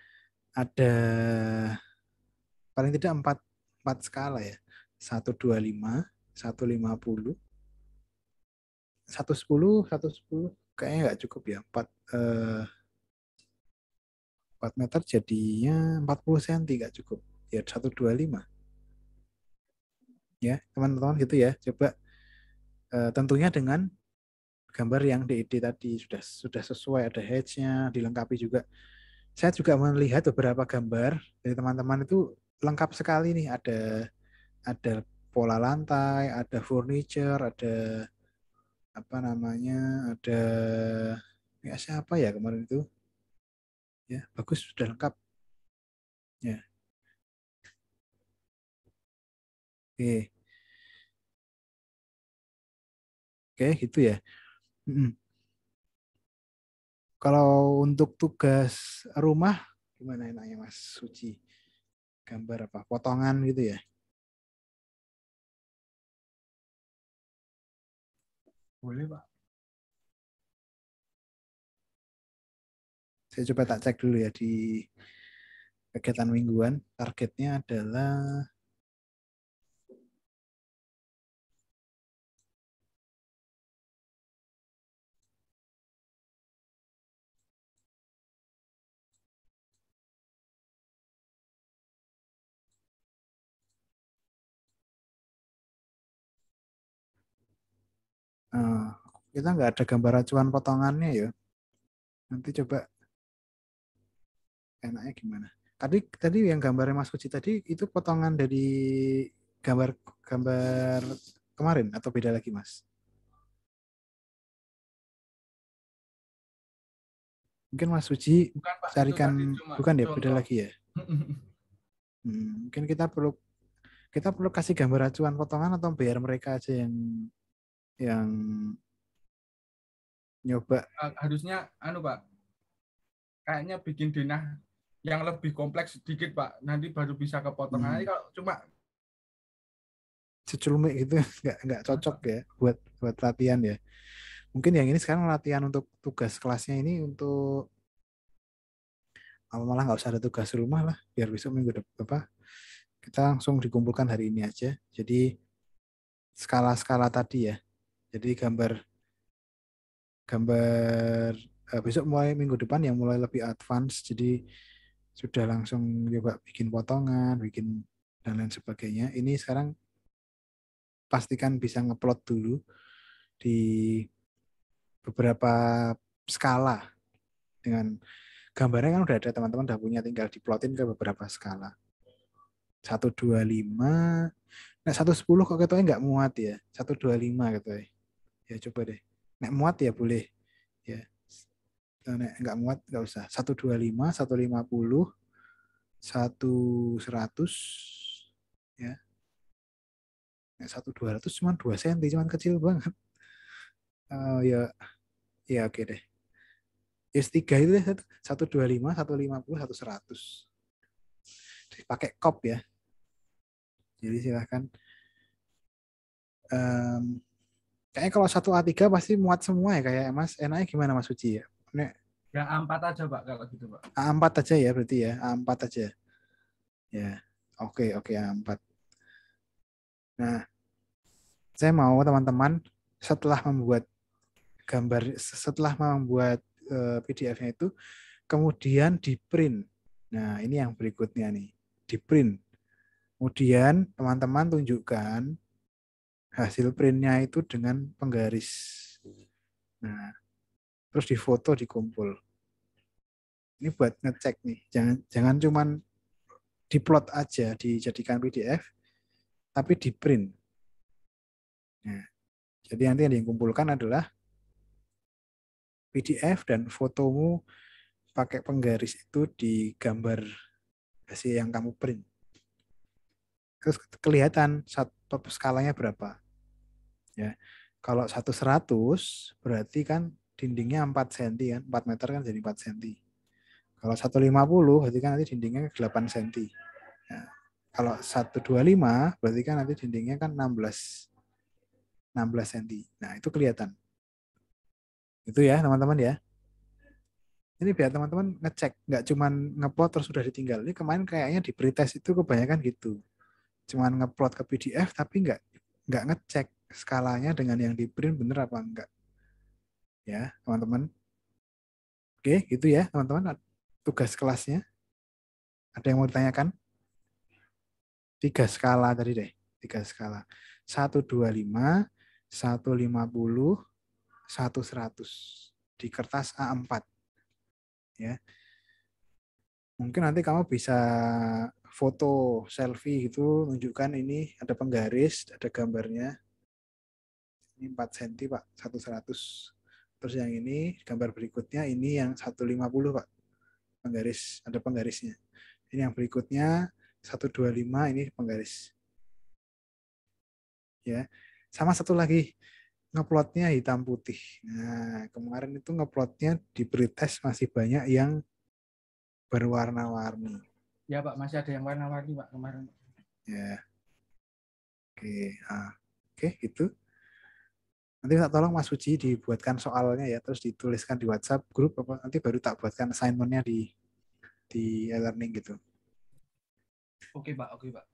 paling tidak 4 skala ya. 1:25, 1:50, 1:10 kayaknya nggak cukup ya. 4 meter jadinya 40 cm nggak cukup. Ya 1:25. Ya, teman-teman gitu ya. Coba tentunya dengan gambar yang DED tadi sudah sesuai, ada hedge-nya, dilengkapi juga. Saya juga melihat beberapa gambar dari teman-teman itu lengkap sekali nih. Ada pola lantai, ada furniture, ada apa namanya, ada ya siapa ya kemarin itu, ya bagus sudah lengkap, ya. Oke gitu ya. Kalau untuk tugas rumah gimana enaknya Mas Suci? Gambar apa? Potongan gitu ya? Boleh, Pak. Saya coba tak cek dulu ya di kegiatan mingguan. Targetnya adalah kita nggak ada gambar acuan potongannya ya. Nanti coba enaknya gimana. Tadi yang gambarnya Mas Suci tadi itu potongan dari gambar kemarin atau beda lagi Mas? Mungkin Mas Suci bukan, Pak, carikan bukan ya, beda contoh. lagi ya. Mungkin kita perlu kasih gambar acuan potongan atau biar mereka aja yang nyoba. Harusnya Pak, kayaknya bikin denah yang lebih kompleks sedikit Pak, nanti baru bisa kepotong. Nanti kalau cuma seculumik gitu nggak cocok ya buat latihan ya. Mungkin yang ini sekarang latihan untuk tugas kelasnya ini untuk malah nggak usah ada tugas rumah lah, biar besok minggu depan kita langsung dikumpulkan hari ini aja. Jadi skala-skala tadi ya. Jadi gambar besok mulai minggu depan yang mulai lebih advance. Jadi sudah langsung coba bikin potongan, bikin dan lain sebagainya. Ini sekarang pastikan bisa ngeplot dulu di beberapa skala dengan gambarnya kan udah ada, teman-teman udah punya, tinggal diplotin ke beberapa skala. 1:25, nek 1:10 kok ketoknya nggak muat ya. 1:25 gitu ya. Ya coba deh. Nek muat ya boleh. Ya. Nek nggak muat nggak usah. 1:25, 1:50, 1:100 ya. Nek 1:200 cuma 2 cm, cuma kecil banget. Ya oke deh. S3 itu deh 1:25, 1:50, 1:100. Pakai kop ya. Jadi silahkan Kayaknya kalau satu A3 pasti muat semua ya kayak Mas. Enaknya gimana Mas Uci ya? Ya A4 aja Pak kalau gitu Pak. A4 aja ya berarti ya. A4 aja. Ya. Oke, A4. Nah, saya mau teman-teman setelah membuat PDF-nya itu kemudian di print. Nah, ini yang berikutnya nih, di print. Kemudian teman-teman tunjukkan hasil printnya itu dengan penggaris. Nah, terus difoto, dikumpul. Ini buat ngecek nih, jangan cuman diplot aja, dijadikan PDF, tapi di print. Nah, jadi nanti yang dikumpulkan adalah PDF dan fotomu pakai penggaris itu di gambar hasil yang kamu print. Terus kelihatan skalanya berapa. Ya. Kalau 1/100 berarti kan dindingnya 4 cm kan, 4 meter kan jadi 4 cm. Kalau 150 berarti kan nanti dindingnya 8 cm. Ya. Kalau 125 berarti kan nanti dindingnya kan 16 cm. Nah, itu kelihatan. Itu ya, teman-teman ya. Ini biar teman-teman ngecek, nggak cuman ngeplot terus sudah ditinggal. Ini kemarin kayaknya di pretest itu kebanyakan gitu. Cuman ngeplot ke PDF tapi nggak ngecek skalanya dengan yang di print bener apa enggak. Ya, teman-teman. Oke, gitu ya, teman-teman. Tugas kelasnya. Ada yang mau ditanyakan? 3 skala tadi deh. 3 skala. 125, 150, 1/100 di kertas A4. Ya. Mungkin nanti kamu bisa foto selfie gitu, tunjukkan ini ada penggaris, ada gambarnya. Ini 4 cm, Pak, 1/100. Terus yang ini gambar berikutnya ini yang 150, Pak. Penggaris, ada penggarisnya. Ini yang berikutnya 125, ini penggaris. Ya. Sama satu lagi, ngeplotnya hitam putih. Nah, kemarin itu ngeplotnya di pretest masih banyak yang berwarna-warni. Ya Pak, masih ada yang warna-warni Pak kemarin. Ya. Oke, oke, itu. Nanti tak tolong Mas Uji dibuatkan soalnya ya, terus dituliskan di WhatsApp grup apa nanti baru tak buatkan assignment-nya di e-learning gitu. Oke Pak, oke Pak.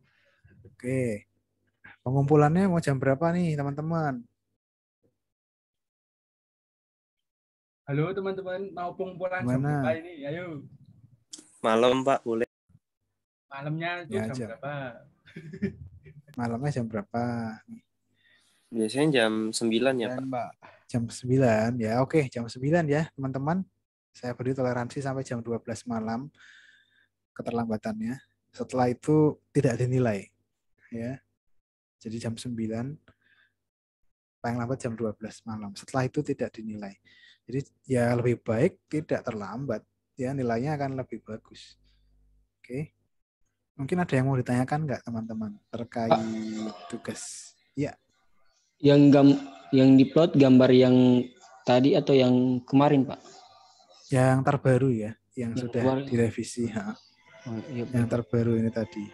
Oke. Pengumpulannya mau jam berapa nih, teman-teman? Halo teman-teman, mau pengumpulan jam berapa ini? Ayo. Malam Pak, boleh. Malamnya itu ya, jam berapa? Malamnya jam berapa? Biasanya jam 9 ya Pak. Jam 9 ya, oke jam 9 ya teman-teman. Saya beri toleransi sampai jam 12 malam keterlambatannya. Setelah itu tidak dinilai. Ya. Jadi jam 9 paling lambat jam 12 malam. Setelah itu tidak dinilai. Jadi ya lebih baik tidak terlambat. Ya nilainya akan lebih bagus. Oke. Mungkin ada yang mau ditanyakan nggak teman-teman terkait tugas? Ya. Yang diplot gambar yang tadi atau yang kemarin, Pak? Yang terbaru ya, yang sudah kemarin direvisi. Iya, yang terbaru ini tadi.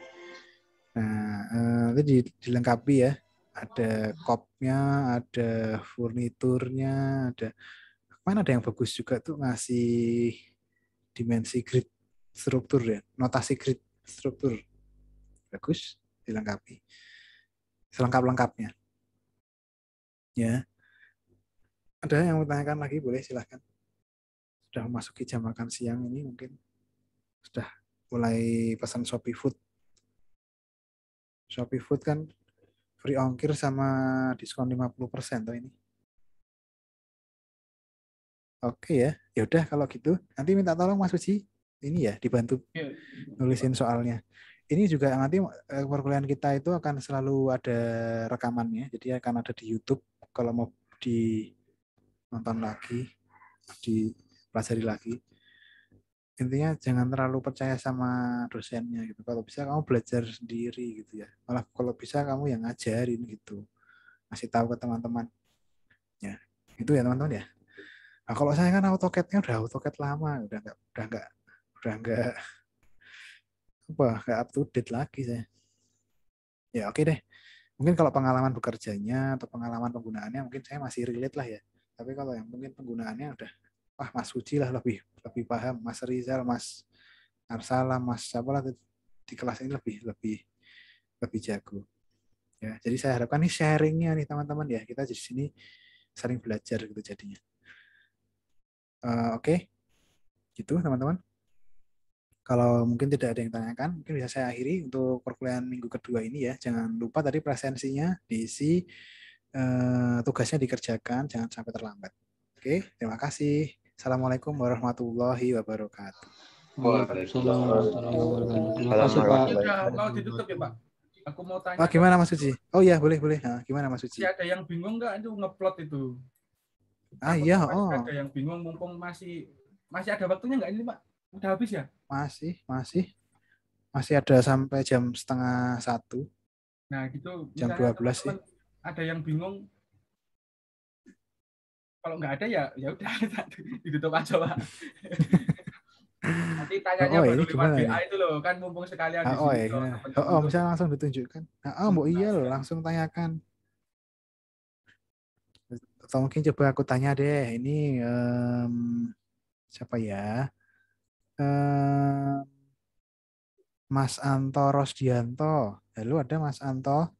Nah, itu dilengkapi ya. Ada kopnya, ada furniturnya, ada mana ada yang bagus juga tuh ngasih dimensi grid struktur ya, notasi grid struktur. Bagus, dilengkapi. Selengkap-lengkapnya. Ya. Ada yang mau tanyakan lagi, boleh silahkan. Sudah memasuki jam makan siang ini mungkin. Sudah mulai pesan Shopee Food. Shopee Food kan free ongkir sama diskon 50% tuh ini. Oke ya. Ya udah kalau gitu, nanti minta tolong Mas Uji ini ya dibantu nulisin soalnya. Ini juga nanti perkuliahan kita itu akan selalu ada rekamannya, jadi akan ada di YouTube kalau mau nonton lagi, dipelajari lagi. Intinya jangan terlalu percaya sama dosennya gitu. Kalau bisa kamu belajar sendiri gitu ya. Malah kalau bisa kamu yang ngajarin gitu. Kasih tahu ke teman-teman. Ya, itu ya teman-teman ya. Nah, kalau saya kan AutoCAD-nya udah AutoCAD lama, udah enggak up to date lagi saya. Ya oke deh. Mungkin kalau pengalaman bekerjanya atau pengalaman penggunaannya mungkin saya masih relate lah ya. Tapi kalau yang mungkin penggunaannya udah, wah Mas Suci lah lebih paham, Mas Rizal, Mas Arsala, Mas siapa lah di kelas ini lebih jago. Ya, jadi saya harapkan nih sharingnya nih teman-teman ya, kita di sini sering belajar gitu jadinya. Oke, gitu teman-teman. Kalau mungkin tidak ada yang tanyakan, mungkin bisa saya akhiri untuk perkuliahan minggu kedua ini ya. Jangan lupa tadi presensinya diisi, tugasnya dikerjakan, jangan sampai terlambat. Oke, terima kasih. Assalamualaikum warahmatullahi wabarakatuh. Waalaikumsalam warahmatullahi wabarakatuh. Terima kasih Pak. Ini udah mau ditutup ya Pak? Aku mau tanya. Gimana Mas Suci? Oh iya, boleh. Nah, gimana Mas Suci? Masih ada yang bingung nggak itu ngeplot itu? Iya, Ada yang bingung mumpung masih ada waktunya nggak ini Pak? Udah habis ya? Masih ada sampai jam 12:30. Nah gitu. Jam 12 sih. Ada yang bingung. Kalau nggak ada ya udah ditutup aja Pak. Nanti tanyanya baru lewat WA itu loh, kan mumpung sekalian di sini. Bisa langsung ditunjukkan. Mbok iya loh, langsung tanyakan. Atau mungkin coba aku tanya deh, ini siapa ya? Mas Anto Rosdianto. Halo, ada Mas Anto?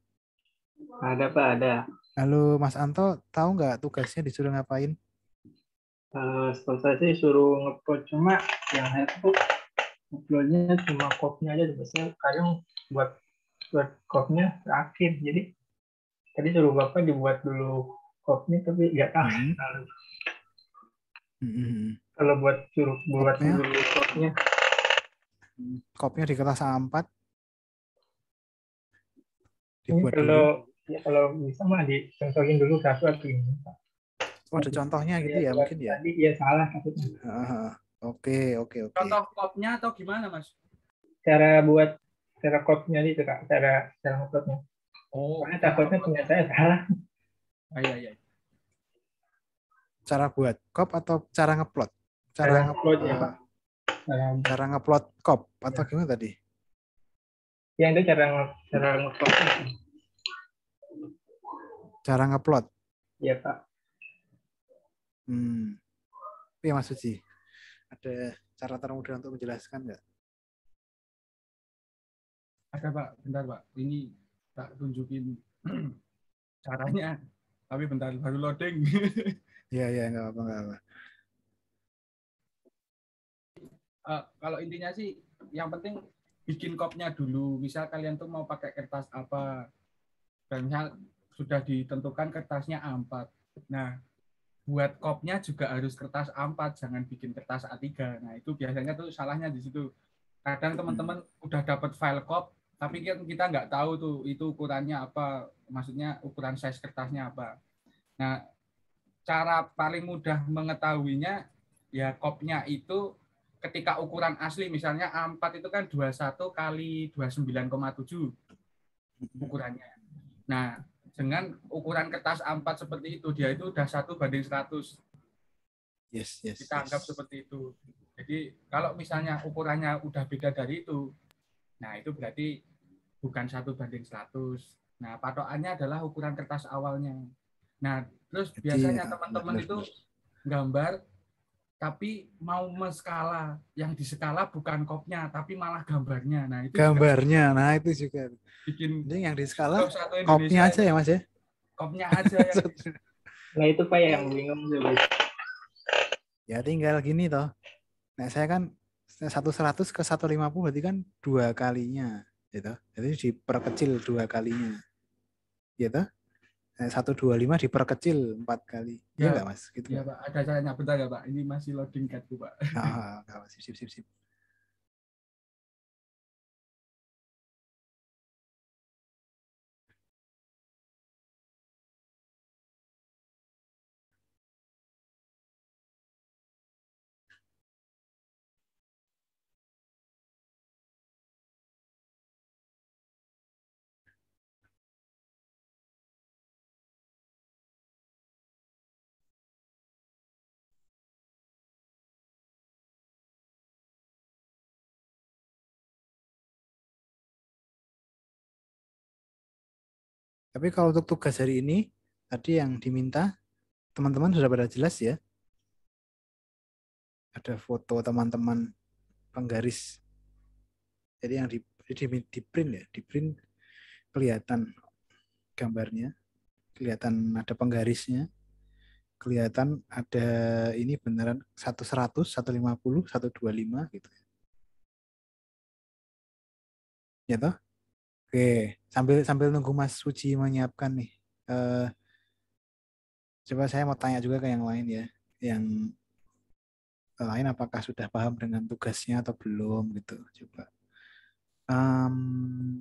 Ada Pak, ada. Halo Mas Anto, tahu nggak tugasnya disuruh ngapain? Setelah saya sih suruh ngupload, cuma yang saya tuh uploadnya cuma kopnya aja, biasanya kadang buat kopnya terakhir. Jadi tadi suruh Bapak dibuat dulu kopnya, tapi nggak tahu. Kalau suruh buat dulu kopnya. Kopnya di kertas A4. Dibuat kalau bisa mah dicontohin dulu satu atau ini. Oh, ada contohnya gitu ya mungkin ya? Tadi ya salah maksudnya. Oke. Contoh kopnya atau gimana Mas? Cara kopnya itu Kak, cara nguploadnya. Oh. Karena takutnya punya saya salah. Iya. Cara buat kop atau cara ngeplot? Cara ngupload ya Pak. Cara ngeplot kop atau gimana tadi? Ya itu cara ngeplot. Cara ngeplot. Iya Pak. Iya Mas Suci. Ada cara termudah untuk menjelaskan nggak? Ada Pak, bentar Pak. Ini tak tunjukin caranya. Tapi bentar baru loading. Iya nggak apa-apa. Kalau intinya sih, yang penting bikin kopnya dulu. Misal kalian tuh mau pakai kertas apa, dan misal sudah ditentukan kertasnya A4. Nah, buat kopnya juga harus kertas A4, jangan bikin kertas A3. Nah, itu biasanya tuh salahnya di situ. Kadang teman-teman udah dapat file kop, tapi kita nggak tahu tuh itu ukurannya apa, maksudnya ukuran size kertasnya apa. Nah, cara paling mudah mengetahuinya, ya kopnya itu ketika ukuran asli, misalnya A4 itu kan 21 kali 29,7 ukurannya. Nah, dengan ukuran kertas A4 seperti itu, dia itu udah 1:100. Yes. Kita anggap seperti itu. Jadi kalau misalnya ukurannya udah beda dari itu, nah itu berarti bukan 1:100. Nah, patokannya adalah ukuran kertas awalnya. Nah, terus biasanya teman-teman itu gambar, tapi mau menskala, yang diskala bukan kopnya, tapi malah gambarnya. Nah, itu gambarnya, nah itu juga. Bikin yang diskala kopnya aja ya Mas ya? Kopnya aja ya. Nah itu Pak yang bingung juga. Ya tinggal gini toh. Nah saya kan 100 ke 150 berarti kan 2 kalinya, gitu. Jadi diperkecil 2 kalinya, gitu. 125 diperkecil 4 kali. Iya nggak Mas? Gitu. Iya Pak, ada caranya. Bentar ya Pak, ini masih loading cardku Pak. Sip. Tapi kalau untuk tugas hari ini, tadi yang diminta, teman-teman sudah pada jelas ya? Ada foto teman-teman penggaris. Jadi yang di print ya, di print kelihatan gambarnya, kelihatan ada penggarisnya, kelihatan ada ini beneran 100, 150, 125 gitu. Ya toh? Oke, sambil nunggu Mas Suci menyiapkan nih. Coba saya mau tanya juga ke yang lain ya. Yang lain apakah sudah paham dengan tugasnya atau belum gitu. Coba.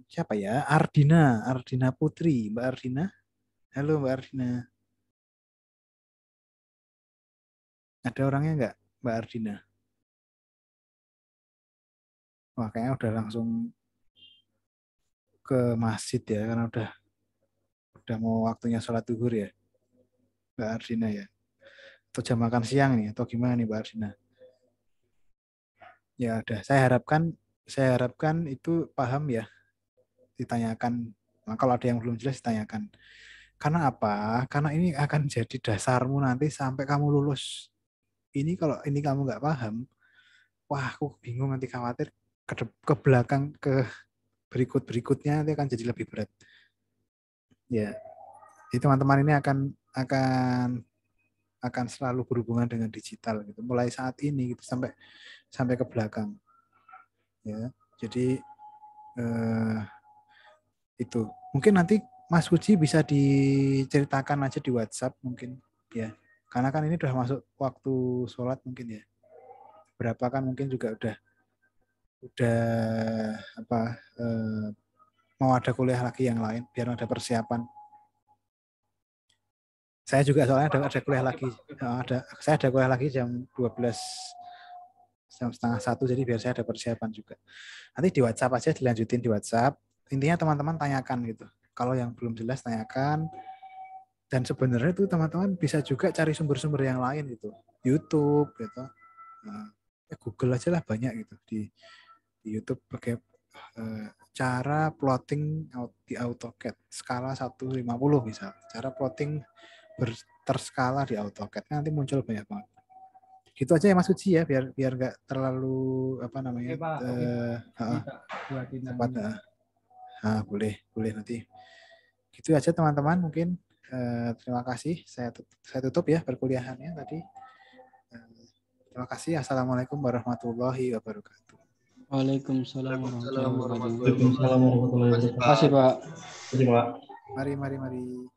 Siapa ya? Ardina Putri. Mbak Ardina. Halo Mbak Ardina. Ada orangnya nggak Mbak Ardina? Wah, kayaknya udah langsung ke masjid ya, karena udah mau waktunya sholat zuhur ya, Mbak Ardina ya. Atau jam makan siang nih, atau gimana nih Mbak Ardina? Ya udah, saya harapkan itu paham ya, ditanyakan. Nah, kalau ada yang belum jelas ditanyakan. Karena apa? Karena ini akan jadi dasarmu nanti sampai kamu lulus. Ini kalau ini kamu nggak paham, wah aku bingung, nanti khawatir ke belakang, ke berikutnya nanti akan jadi lebih berat. Ya, jadi teman-teman ini akan selalu berhubungan dengan digital gitu, mulai saat ini gitu sampai ke belakang. Ya, jadi itu mungkin nanti Mas Uji bisa diceritakan aja di WhatsApp mungkin ya, karena kan ini udah masuk waktu sholat mungkin ya. Berapa kan mungkin juga udah mau ada kuliah lagi yang lain biar ada persiapan. Saya juga soalnya ada kuliah lagi. Saya ada kuliah lagi jam 12, jam setengah 1, jadi biar saya ada persiapan juga. Nanti di WhatsApp aja, dilanjutin di WhatsApp. Intinya teman-teman tanyakan gitu. Kalau yang belum jelas tanyakan. Dan sebenarnya itu teman-teman bisa juga cari sumber-sumber yang lain gitu. YouTube gitu. Google aja lah banyak gitu di YouTube pakai cara plotting di AutoCAD skala 150 misal. Cara plotting terskala di AutoCAD nanti muncul banyak banget. Gitu aja ya Mas Uji ya, biar nggak terlalu cepat. Boleh nanti. Gitu aja teman-teman, mungkin terima kasih. Saya tutup ya perkuliahannya tadi. Terima kasih. Assalamualaikum warahmatullahi wabarakatuh. Waalaikumsalam warahmatullahi wabarakatuh. Waalaikumsalam warahmatullahi wabarakatuh. Terima kasih Pak. Terima kasih Pak. Mari.